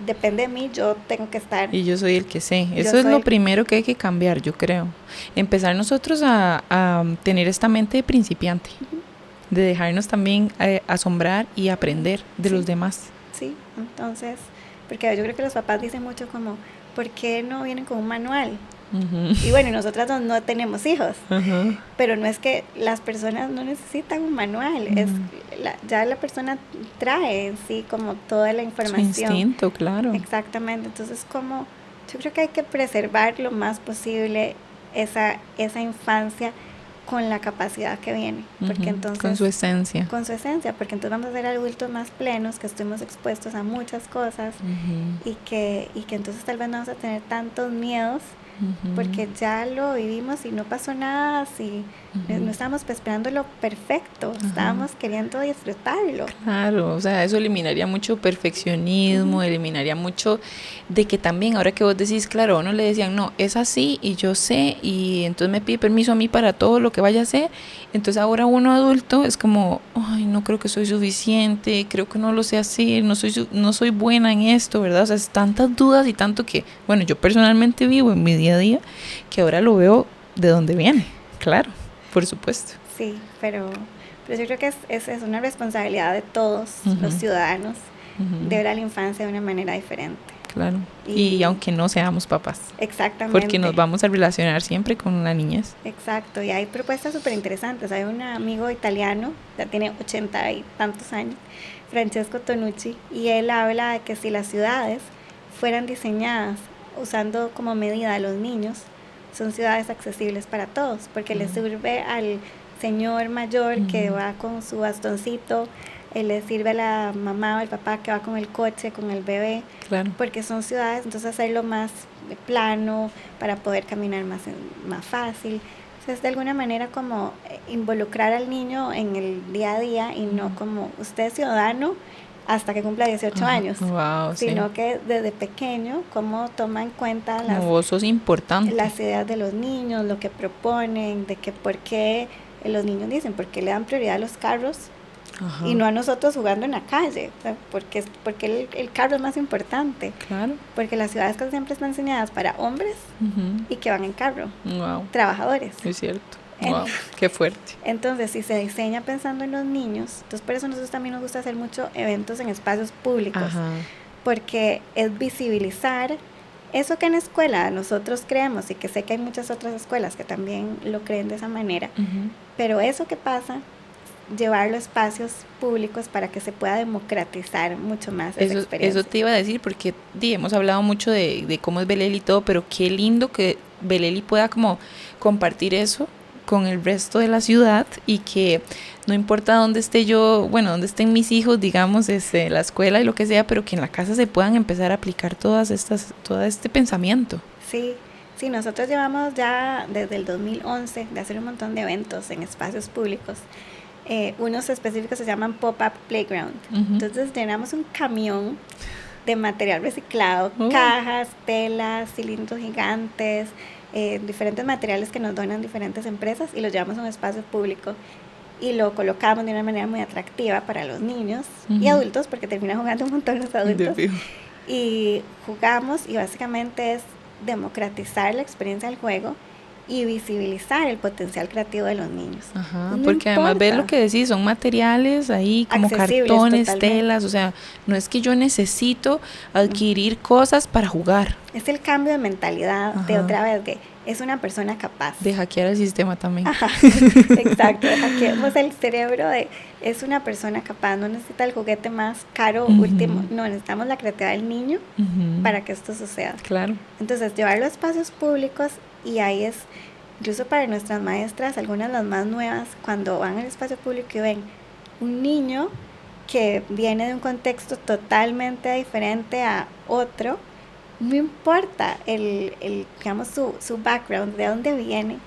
depende de mí, yo tengo que estar. Y yo soy el que sé. Eso es lo primero que hay que cambiar, yo creo. Empezar nosotros a tener esta mente de principiante. De dejarnos también asombrar y aprender de los demás. Sí, entonces, porque yo creo que los papás dicen mucho como, ¿por qué no vienen con un manual? Y bueno, nosotras no tenemos hijos, pero no es que las personas no necesitan un manual, ya la persona trae en sí como toda la información. Su instinto, claro. Exactamente, entonces yo creo que hay que preservar lo más posible esa infancia con la capacidad que viene, porque entonces con su esencia, porque entonces vamos a ser adultos más plenos, que estemos expuestos a muchas cosas y que entonces tal vez no vamos a tener tantos miedos porque ya lo vivimos y no pasó nada, si no estábamos esperando lo perfecto, estábamos queriendo disfrutarlo. Claro, o sea, eso eliminaría mucho perfeccionismo, eliminaría mucho de que también, ahora que vos decís, claro, a uno le decían, no, es así y yo sé, y entonces me pide permiso a mí para todo lo que vaya a hacer, entonces ahora uno adulto es como, ay, no creo que soy suficiente, creo que no lo sé hacer, no soy buena en esto, ¿verdad? O sea, es tantas dudas y tanto que, bueno, yo personalmente vivo en mi día a día, que ahora lo veo de dónde viene, claro, por supuesto. Sí, pero yo creo que es una responsabilidad de todos los ciudadanos de ver a la infancia de una manera diferente. Claro, y aunque no seamos papás. Exactamente. Porque nos vamos a relacionar siempre con la niñez. Exacto, y hay propuestas súper interesantes. Hay un amigo italiano, ya tiene 80 y tantos años, Francesco Tonucci, y él habla de que si las ciudades fueran diseñadas usando como medida a los niños, son ciudades accesibles para todos, porque les sirve al señor mayor que va con su bastoncito, le sirve a la mamá o el papá que va con el coche, con el bebé, claro, porque son ciudades, entonces hacerlo más plano para poder caminar más fácil. Entonces, de alguna manera como involucrar al niño en el día a día y no como usted es ciudadano hasta que cumpla 18 años, sino que desde pequeño cómo toma en cuenta vos sos importante, las ideas de los niños, lo que proponen, de que por qué los niños dicen, por qué le dan prioridad a los carros y no a nosotros jugando en la calle, o sea, porque el carro es más importante, claro, porque las ciudades casi siempre están diseñadas para hombres y que van en carro, trabajadores. Es cierto. Wow, qué fuerte. Entonces, si se diseña pensando en los niños, entonces por eso nosotros también nos gusta hacer mucho eventos en espacios públicos, porque es visibilizar eso que en la escuela nosotros creemos, y que sé que hay muchas otras escuelas que también lo creen de esa manera, pero eso que pasa, llevarlo a espacios públicos para que se pueda democratizar mucho más esa experiencia. Eso te iba a decir, porque hemos hablado mucho de cómo es Belén y todo, pero qué lindo que Belén pueda como compartir eso con el resto de la ciudad, y que no importa dónde esté yo, bueno, dónde estén mis hijos, digamos, la escuela y lo que sea, pero que en la casa se puedan empezar a aplicar todo este pensamiento. Sí, nosotros llevamos ya desde el 2011 de hacer un montón de eventos en espacios públicos. Unos específicos se llaman Pop-Up Playground. Entonces llenamos un camión de material reciclado, cajas, telas, cilindros gigantes, diferentes materiales que nos donan diferentes empresas, y los llevamos a un espacio público y lo colocamos de una manera muy atractiva para los niños y adultos, porque terminan jugando un montón los adultos, y jugamos, y básicamente es democratizar la experiencia del juego y visibilizar el potencial creativo de los niños. Porque además ves lo que decís, son materiales ahí como cartones, totalmente, telas, o sea, no es que yo necesito adquirir cosas para jugar. Es el cambio de mentalidad de otra vez, de es una persona capaz. De hackear el sistema también. Exacto, hackeamos el cerebro de es una persona capaz, no necesita el juguete más caro, último, no, necesitamos la creatividad del niño para que esto suceda. Claro. Entonces, llevarlo a espacios públicos, y ahí es, incluso para nuestras maestras, algunas de las más nuevas, cuando van al espacio público y ven un niño que viene de un contexto totalmente diferente a otro, no importa digamos su background, de dónde viene,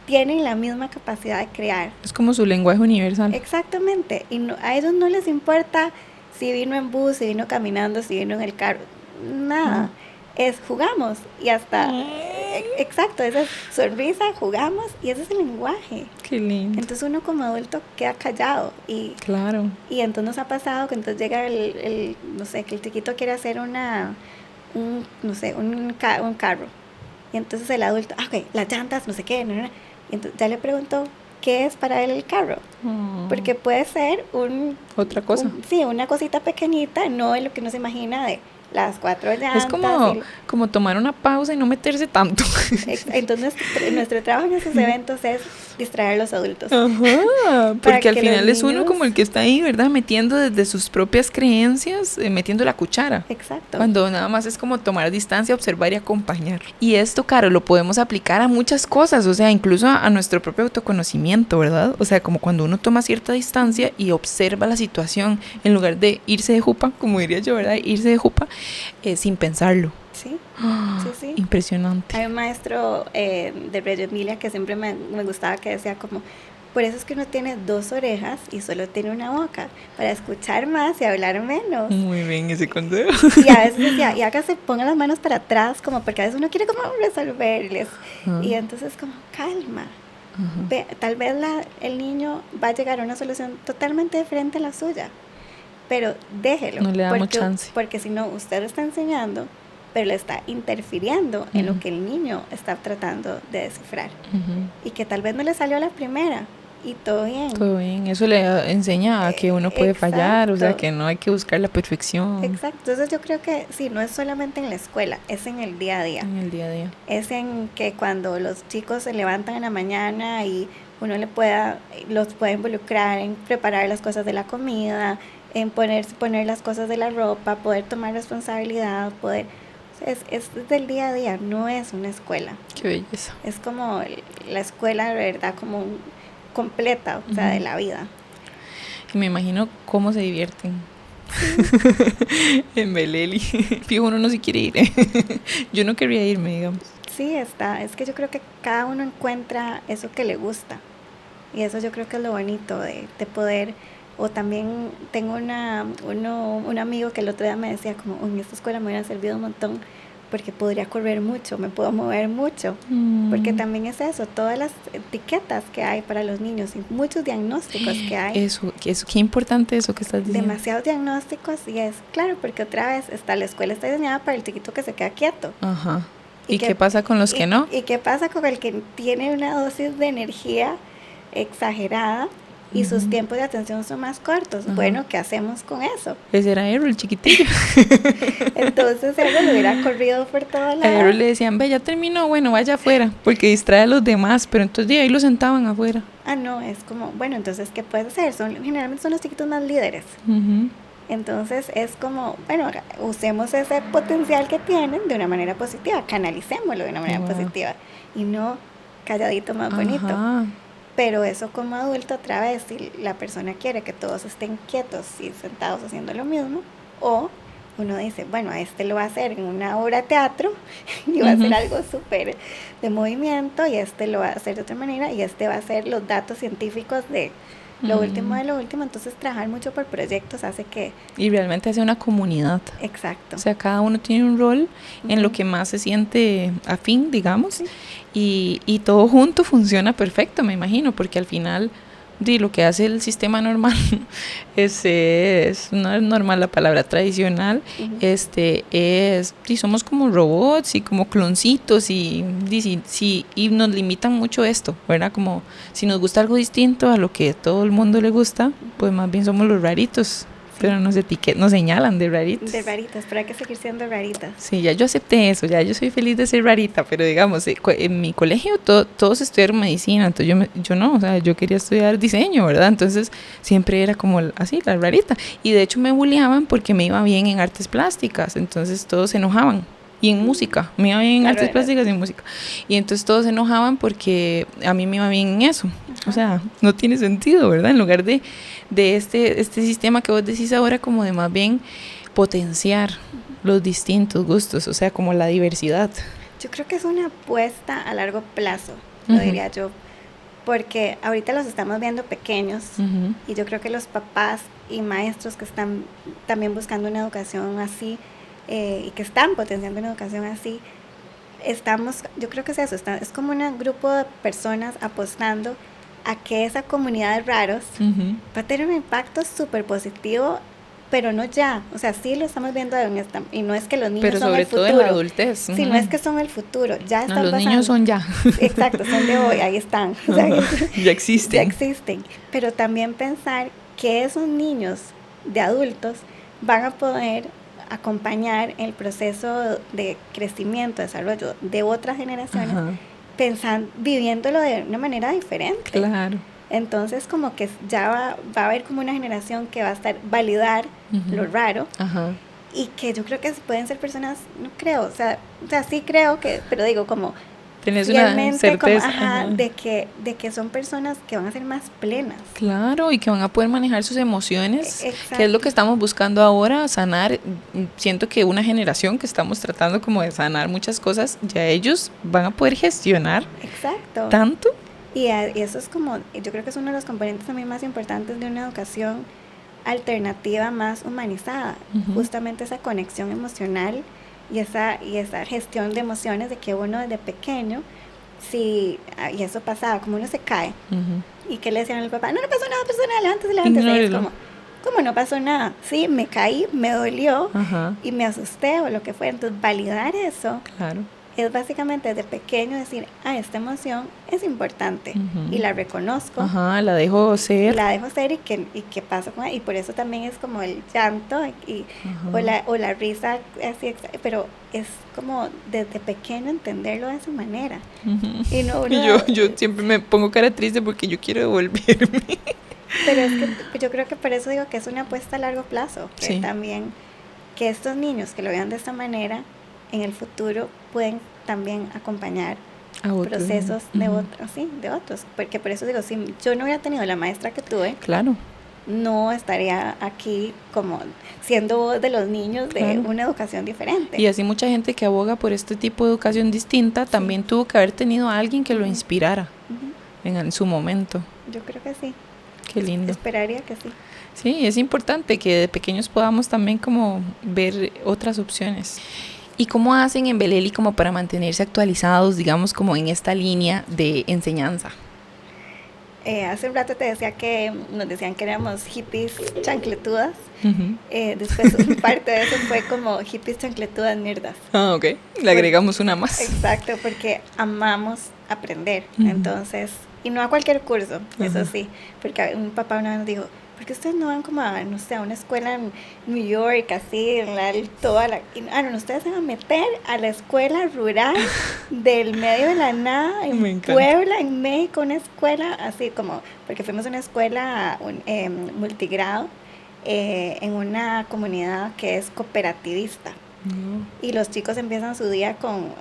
tienen la misma capacidad de crear. Es como su lenguaje universal. Exactamente, y a ellos no les importa si vino en bus, si vino caminando, si vino en el carro, nada. Es jugamos, y hasta exacto, esa es sonrisa, jugamos, y ese es el lenguaje. Qué lindo. Entonces uno como adulto queda callado, y claro, y entonces nos ha pasado que entonces llega no sé, que el chiquito quiere hacer un carro, y entonces el adulto, ok, las llantas, no sé qué, y entonces ya le preguntó qué es para él el carro, porque puede ser otra cosa, sí, una cosita pequeñita, no es lo que uno se imagina de las 4 llantas. Es como tomar una pausa y no meterse tanto. Entonces nuestro trabajo en esos eventos es distraer a los adultos. Porque al final es uno como el que está ahí, ¿verdad? Metiendo desde sus propias creencias, metiendo la cuchara. Exacto. Cuando nada más es como tomar distancia, observar y acompañar. Y esto, Caro, lo podemos aplicar a muchas cosas, o sea, incluso a nuestro propio autoconocimiento, ¿verdad? O sea, como cuando uno toma cierta distancia y observa la situación, en lugar de irse de jupa, como diría yo, ¿verdad? Irse de jupa, sin pensarlo. Sí, sí, sí. Impresionante. Hay un maestro de Reggio Emilia que siempre me gustaba, que decía como, por eso es que uno tiene 2 orejas y solo tiene una boca, para escuchar más y hablar menos. Muy bien ese consejo. Y a veces decía, y hágase, ponga las manos para atrás, como porque a veces uno quiere como resolverles. Y entonces como, calma. Tal vez el niño va a llegar a una solución totalmente diferente a la suya, pero déjelo. No le damos chance. Porque si no, usted lo está enseñando, pero le está interfiriendo en lo que el niño está tratando de descifrar. Y que tal vez no le salió a la primera. Y todo bien. Todo bien. Eso le enseña a que uno puede fallar, o sea, que no hay que buscar la perfección. Exacto. Entonces yo creo que sí, no es solamente en la escuela, es en el día a día. En el día a día. Es en que cuando los chicos se levantan en la mañana y uno los puede involucrar en preparar las cosas de la comida, en poner las cosas de la ropa, poder tomar responsabilidad, es del día a día, no es una escuela. Qué belleza. Es como la escuela, de verdad, como completa, o sea, de la vida. Y me imagino cómo se divierten. En Beleli. Fijo, uno no se quiere ir. Yo no querría irme, digamos. Sí, es que yo creo que cada uno encuentra eso que le gusta. Y eso yo creo que es lo bonito de poder. O también tengo un amigo que el otro día me decía como, en esta escuela me hubiera servido un montón porque podría correr mucho, me puedo mover mucho, porque también es eso, todas las etiquetas que hay para los niños y muchos diagnósticos que hay. Eso, qué importante eso que estás diciendo. Demasiados diagnósticos, y es claro, porque otra vez la escuela está diseñada para el chiquito que se queda quieto. Ajá. ¿Y qué pasa con los que no? ¿Y qué pasa con el que tiene una dosis de energía exagerada y sus tiempos de atención son más cortos? Bueno, ¿qué hacemos con eso? Ese era Errol, el chiquitillo. Entonces Errol lo hubiera corrido por todo lado. A Errol le decían, ve, ya terminó, bueno, vaya afuera, porque distrae a los demás, pero entonces de ahí lo sentaban afuera. No, es como, bueno, entonces, ¿qué puedes hacer? Generalmente son los chiquitos más líderes. Entonces es como, bueno, usemos ese potencial que tienen de una manera positiva, canalicémoslo de una manera positiva y no calladito más bonito. Pero eso como adulto, otra vez, si la persona quiere que todos estén quietos y sentados haciendo lo mismo, o uno dice, bueno, a este lo va a hacer en una obra de teatro y va a hacer algo súper de movimiento, y este lo va a hacer de otra manera, y este va a hacer los datos científicos de lo último de lo último. Entonces trabajar mucho por proyectos hace que... Y realmente hace una comunidad. Exacto. O sea, cada uno tiene un rol en lo que más se siente afín, digamos, y todo junto funciona perfecto, me imagino, porque al final lo que hace el sistema normal no es normal la palabra, tradicional, somos como robots y como cloncitos y nos limitan mucho esto, ¿verdad? Como si nos gusta algo distinto a lo que todo el mundo le gusta, pues más bien somos los raritos. Pero nos señalan de raritas. De raritas, pero hay que seguir siendo raritas. Sí, ya yo acepté eso, ya yo soy feliz de ser rarita, pero digamos, en mi colegio todos estudiaron medicina, entonces yo no, o sea, yo quería estudiar diseño, ¿verdad? Entonces siempre era como así, la rarita. Y de hecho me bulleaban porque me iba bien en artes plásticas, entonces todos se enojaban. Y en música, me iba bien en artes plásticas y en música. Y entonces todos se enojaban porque a mí me iba bien en eso. O sea, no tiene sentido, ¿verdad? En lugar de este sistema que vos decís ahora, como de más bien potenciar los distintos gustos, o sea, como la diversidad. Yo creo que es una apuesta a largo plazo, lo diría yo, porque ahorita los estamos viendo pequeños, y yo creo que los papás y maestros que están también buscando una educación así, y que están potenciando una educación así, yo creo que es eso, es como un grupo de personas apostando a que esa comunidad de raros va a tener un impacto súper positivo, pero no ya, o sea, sí lo estamos viendo y no es que los niños son el futuro, pero sobre todo en la adultez, sí, no es que son el futuro, ya están los niños son ya, exacto, son de hoy, ahí están, o sea, ya existen, pero también pensar que esos niños de adultos van a poder acompañar el proceso de crecimiento, desarrollo de otras generaciones, viviéndolo de una manera diferente. Claro. Entonces como que ya va a haber como una generación que va a validar lo raro, y que yo creo que pueden ser personas, no creo, o sea sí creo que, pero digo como Tenés una certeza. Como, de que son personas que van a ser más plenas. Claro, y que van a poder manejar sus emociones, Exacto. que es lo que estamos buscando ahora, sanar. Siento que una generación que estamos tratando como de sanar muchas cosas, ya ellos van a poder gestionar. Exacto. Tanto. Y eso es como, yo creo que es uno de los componentes también más importantes de una educación alternativa más humanizada, justamente esa conexión emocional y esa gestión de emociones, de que uno desde pequeño, y eso pasaba, como uno se cae, y que le decían al papá, no pasó nada personal, levántese, y es como, ¿cómo no pasó nada? Sí, me caí, me dolió, y me asusté, o lo que fue. Entonces, validar eso, claro, es básicamente desde pequeño decir, esta emoción es importante, y la reconozco, la dejo ser, y qué pasa con ella. Y por eso también es como el llanto o la risa así, pero es como desde pequeño entenderlo de esa manera. Y yo siempre me pongo cara triste porque yo quiero devolverme. Pero es que yo creo que por eso digo que es una apuesta a largo plazo, que también que estos niños que lo vean de esta manera en el futuro pueden también acompañar a procesos de otros, porque por eso digo, si yo no hubiera tenido la maestra que tuve, claro, no estaría aquí como siendo voz de los niños de una educación diferente. Y así mucha gente que aboga por este tipo de educación distinta también tuvo que haber tenido a alguien que lo inspirara en su momento. Yo creo que sí. Qué lindo. Esperaría que sí. Sí, es importante que de pequeños podamos también como ver otras opciones. ¿Y cómo hacen en Beleli como para mantenerse actualizados, digamos, como en esta línea de enseñanza? Hace un rato te decía que nos decían que éramos hippies chancletudas. Después parte de eso fue como hippies chancletudas nerdas. Ah, ok. Le agregamos una más. Exacto, porque amamos aprender. Entonces, y no a cualquier curso, eso sí. Porque un papá una vez nos dijo, ¿por qué ustedes no van como a, no sé, a una escuela en New York, así, no, ustedes se van a meter a la escuela rural del medio de la nada, en Puebla, en México, una escuela así como, porque fuimos a una escuela multigrado en una comunidad que es cooperativista. Y los chicos empiezan su día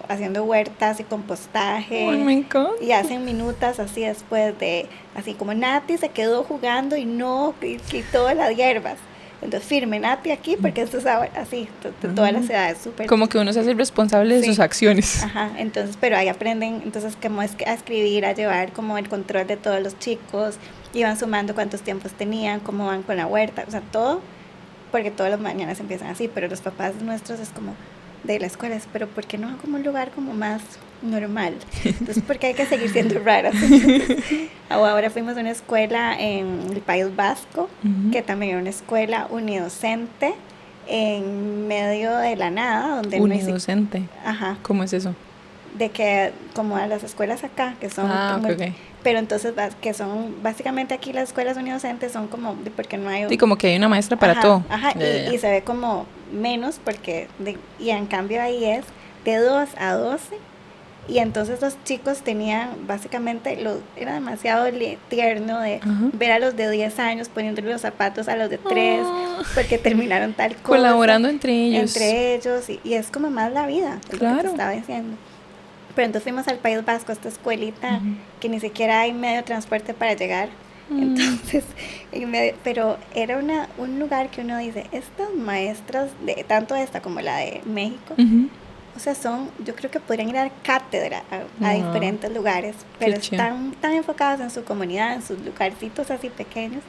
haciendo huertas y compostaje. ¡Ay, me encanta! Y hacen minutas así después de, así como Nati se quedó jugando y no quitó las hierbas. Entonces firme Nati aquí porque esto es así, todas las edades súper. Como que uno se hace responsable de sus acciones. Entonces, pero ahí aprenden, entonces como es a escribir, a llevar como el control de todos los chicos, iban sumando cuántos tiempos tenían, cómo van con la huerta, o sea, todo. Porque todas las mañanas empiezan así, pero los papás nuestros es como de la escuela, pero ¿por qué no van como un lugar como más normal? Entonces, ¿por qué hay que seguir siendo raras? Ahora fuimos a una escuela en el País Vasco, que también era una escuela unidocente en medio de la nada. Donde unidocente. ¿Cómo es eso? De que como a las escuelas acá, que son okay. Pero entonces, que son, básicamente aquí las escuelas unidocentes son como, porque no hay... Sí, como que hay una maestra para todo. Y se ve como menos, y en cambio ahí es de 2 a 12, y entonces los chicos tenían, básicamente, era demasiado tierno de ver a los de 10 años poniéndole los zapatos a los de 3, porque terminaron tal cosa. Colaborando entre ellos. Y es como más la vida, es lo que te estaba diciendo. Pero entonces fuimos al País Vasco, a esta escuelita, que ni siquiera hay medio de transporte para llegar. Entonces, pero era un lugar que uno dice, estas maestras, tanto esta como la de México, o sea, yo creo que podrían ir a dar cátedra a diferentes lugares, pero están tan enfocadas en su comunidad, en sus lugarcitos así pequeños,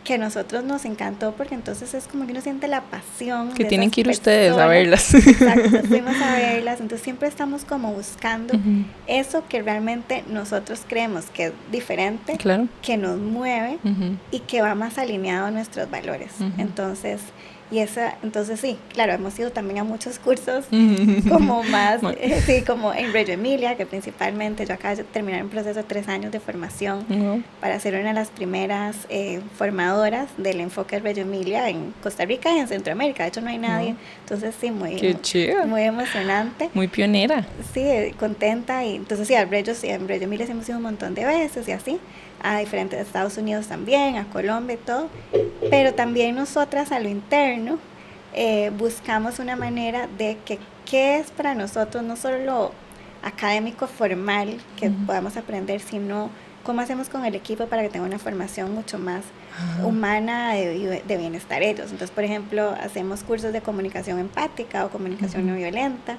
que a nosotros nos encantó, porque entonces es como que uno siente la pasión que de tienen que ir personas. ustedes a verlas. Exacto, fuimos a verlas, entonces siempre estamos como buscando eso que realmente nosotros creemos que es diferente, que nos mueve y que va más alineado a nuestros valores. Entonces sí, claro, hemos ido también a muchos cursos como más, como en Reggio Emilia, que principalmente yo acabo de terminar un proceso de 3 años de formación para ser una de las primeras formadoras del enfoque Reggio Emilia en Costa Rica y en Centroamérica. De hecho no hay nadie, entonces sí, muy emocionante. Muy pionera. Sí, contenta. Y entonces sí, en Reggio Emilia hemos ido un montón de veces y así, a diferentes Estados Unidos también, a Colombia y todo, pero también nosotras a lo interno buscamos una manera de que qué es para nosotros no solo académico formal que podamos aprender, sino cómo hacemos con el equipo para que tenga una formación mucho más humana de bienestar ellos. Entonces, por ejemplo, hacemos cursos de comunicación empática o comunicación no violenta,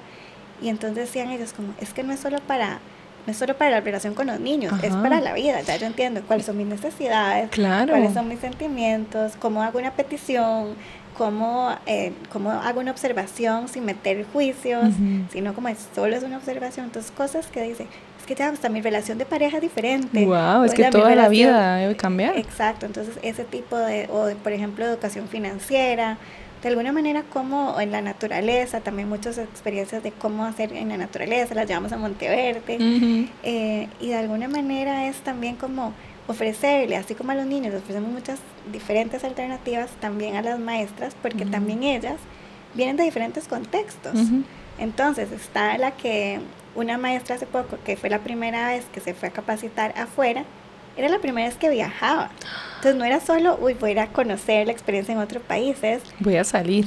y entonces decían ellos como, es que no es solo para la relación con los niños, es para la vida. Ya yo entiendo cuáles son mis necesidades, cuáles son mis sentimientos, cómo hago una petición, cómo hago una observación sin meter juicios, sino como solo es una observación. Entonces, cosas que dice, es que ya hasta mi relación de pareja es diferente. Wow, es que toda la vida debe cambiar. Exacto, entonces ese tipo por ejemplo, educación financiera, de alguna manera como en la naturaleza, también muchas experiencias de cómo hacer en la naturaleza, las llevamos a Monteverde, y de alguna manera es también como ofrecerle, así como a los niños, ofrecemos muchas diferentes alternativas también a las maestras, porque también ellas vienen de diferentes contextos. Entonces está una maestra hace poco, que fue la primera vez que se fue a capacitar afuera, era la primera vez que viajaba. Entonces no era solo, voy a ir a conocer la experiencia en otro país, voy a salir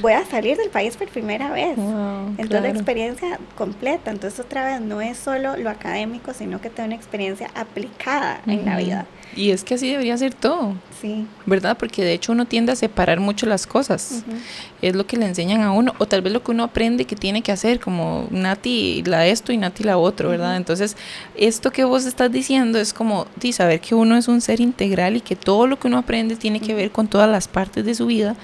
del país por primera vez. Entonces la experiencia completa. Entonces otra vez no es solo lo académico, sino que tengo una experiencia aplicada en la vida. Y es que así debería ser todo. Sí. ¿Verdad? Porque de hecho uno tiende a separar mucho las cosas. Es lo que le enseñan a uno, o tal vez lo que uno aprende que tiene que hacer, como Nati la esto y Nati la otro, ¿verdad? Entonces, esto que vos estás diciendo es como saber que uno es un ser integral y que todo lo que uno aprende tiene que ver con todas las partes de su vida,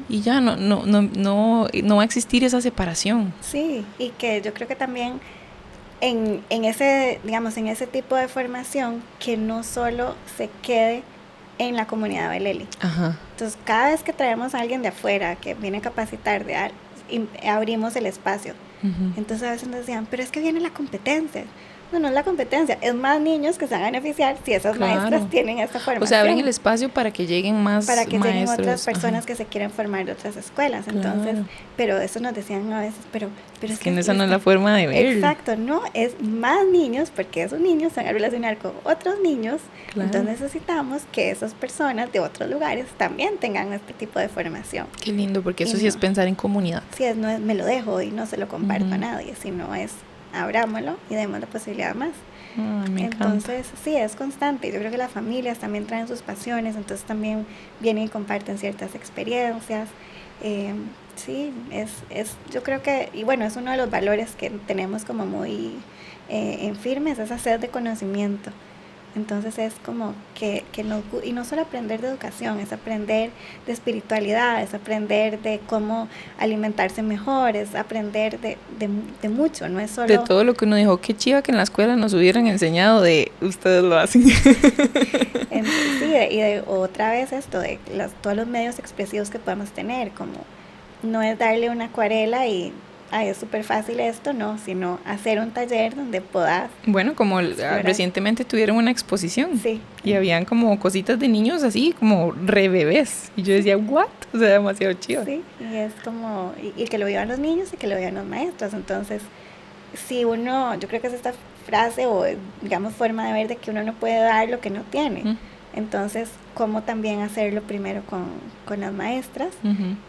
y ya no va a existir esa separación. Sí, y que yo creo que también en ese tipo de formación, que no solo se quede en la comunidad Beleli. Entonces, cada vez que traemos a alguien de afuera que viene a capacitar, abrimos el espacio. Entonces a veces nos decían, pero es que viene la competencia. No es la competencia, es más niños que se van a beneficiar si esas maestras tienen esa formación. O sea, abren el espacio para que lleguen más maestros. Para que lleguen otras personas que se quieren formar de otras escuelas. Entonces, pero eso nos decían a veces, pero es que esa no es la forma de verlo. Exacto, no, es más niños, porque esos niños se van a relacionar con otros niños. Entonces necesitamos que esas personas de otros lugares también tengan este tipo de formación. Qué lindo, porque eso sí es pensar en comunidad. Sí, no es me lo dejo y no se lo comparto a nadie, sino es abrámoslo y demos la posibilidad más. Entonces, sí, es constante. Yo creo que las familias también traen sus pasiones, entonces también vienen y comparten ciertas experiencias. Sí, yo creo que, y bueno, es uno de los valores que tenemos como muy en firmes, esa sed de conocimiento. Entonces es como y no solo aprender de educación, es aprender de espiritualidad, es aprender de cómo alimentarse mejor, es aprender de mucho, no es solo... De todo lo que uno dijo, qué chiva que en la escuela nos hubieran enseñado ustedes lo hacen. Sí, y de otra vez esto, de todos los medios expresivos que podemos tener, como no es darle una acuarela y... es súper fácil esto, no, sino hacer un taller donde puedas... Bueno, como recientemente tuvieron una exposición. Sí. Y habían como cositas de niños así, como re bebés. Y yo decía, ¿what? O sea, demasiado chido. Sí, y es como... Y que lo vivan los niños y que lo vivan los maestros. Entonces, si yo creo que es esta frase o, digamos, forma de ver de que uno no puede dar lo que no tiene. Entonces, cómo también hacerlo primero con las maestras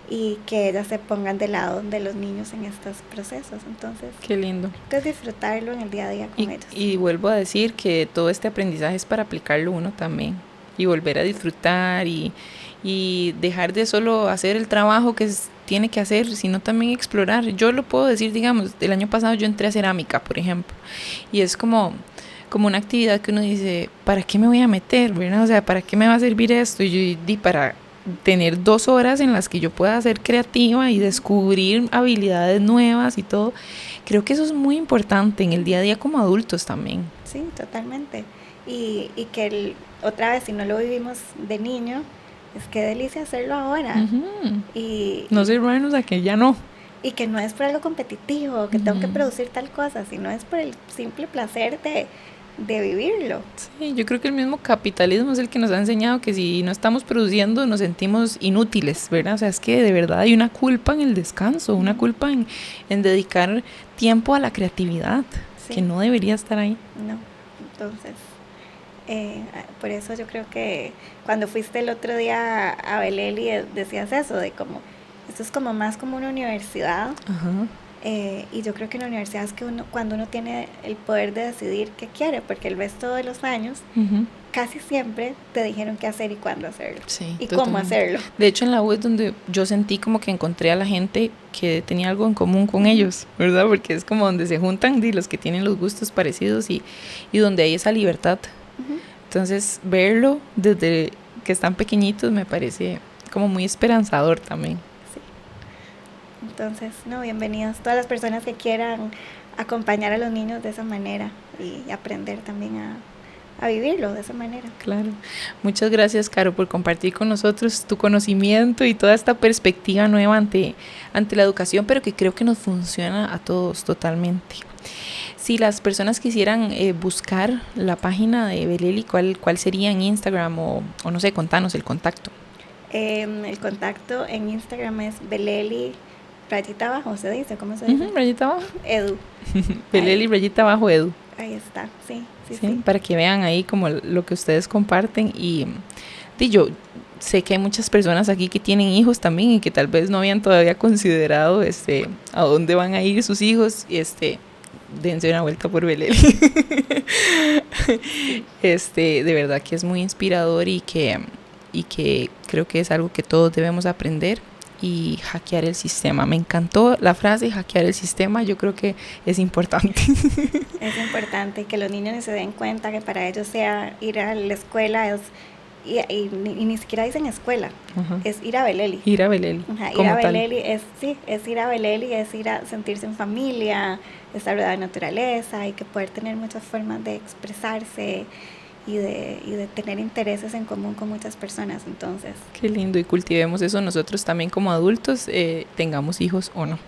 y que ellas se pongan del lado de los niños en estos procesos. Entonces, qué lindo. Es disfrutarlo en el día a día con ellos. Y vuelvo a decir que todo este aprendizaje es para aplicarlo uno también y volver a disfrutar y dejar de solo hacer el trabajo que tiene que hacer, sino también explorar. Yo lo puedo decir, digamos, el año pasado yo entré a cerámica, por ejemplo, y es como una actividad que uno dice, ¿para qué me voy a meter? ¿Verdad? O sea, ¿para qué me va a servir esto? Y yo di para tener 2 horas en las que yo pueda ser creativa y descubrir habilidades nuevas y todo. Creo que eso es muy importante en el día a día como adultos también. Sí, totalmente. Y que otra vez, si no lo vivimos de niño, es que delicia hacerlo ahora. Y no cerrarnos a que ya no. Y que no es por algo competitivo, que tengo que producir tal cosa, sino es por el simple placer de vivirlo. Sí, yo creo que el mismo capitalismo es el que nos ha enseñado que si no estamos produciendo nos sentimos inútiles, ¿verdad? O sea, es que de verdad hay una culpa en el descanso, una culpa en dedicar tiempo a la creatividad, que no debería estar ahí. No, entonces, por eso yo creo que cuando fuiste el otro día a Beleli decías eso, de como, esto es como más como una universidad. Y yo creo que en la universidad es que cuando uno tiene el poder de decidir qué quiere, porque el resto de los años casi siempre te dijeron qué hacer y cuándo hacerlo, sí, y totalmente. cómo hacerlo. De hecho, en la U es donde yo sentí como que encontré a la gente que tenía algo en común con ellos, ¿verdad? Porque es como donde se juntan los que tienen los gustos parecidos y donde hay esa libertad. Entonces, verlo desde que están pequeñitos me parece como muy esperanzador también. Sí. Entonces, no, bienvenidos todas las personas que quieran acompañar a los niños de esa manera y aprender también a vivirlo de esa manera. Claro. Muchas gracias, Caro, por compartir con nosotros tu conocimiento y toda esta perspectiva nueva ante la educación, pero que creo que nos funciona a todos totalmente. Si las personas quisieran buscar la página de Beleli, ¿cuál sería en Instagram o no sé, contanos el contacto? El contacto en Instagram es Beleli rayita abajo, ¿se dice? ¿Cómo se dice? Rayita abajo. Edu. Beleli rayita abajo Edu. Ahí está, sí. Para que vean ahí como lo que ustedes comparten y yo sé que hay muchas personas aquí que tienen hijos también y que tal vez no habían todavía considerado a dónde van a ir sus hijos y dense una vuelta por Beleli. De verdad que es muy inspirador y que creo que es algo que todos debemos aprender y hackear el sistema. Me encantó la frase hackear el sistema, yo creo que es importante. Es importante que los niños se den cuenta que para ellos sea ir a la escuela y ni siquiera dicen escuela, es ir a Beleli. Ir a Beleli. Ir a Beleli es ir a Beleli, es ir a sentirse en familia, estar rodeado de naturaleza y que poder tener muchas formas de expresarse y de tener intereses en común con muchas personas. Entonces, qué lindo, y cultivemos eso nosotros también como adultos, tengamos hijos o no.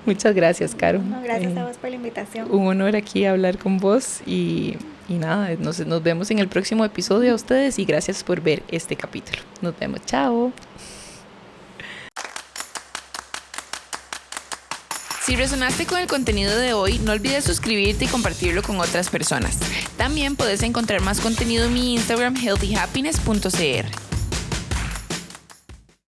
Muchas gracias, Caro. No, gracias a vos por la invitación. Un honor aquí hablar con vos y nada, nos vemos en el próximo episodio a ustedes y gracias por ver este capítulo. Nos vemos, chao. Si resonaste con el contenido de hoy, no olvides suscribirte y compartirlo con otras personas. También puedes encontrar más contenido en mi Instagram healthyhappiness.cr.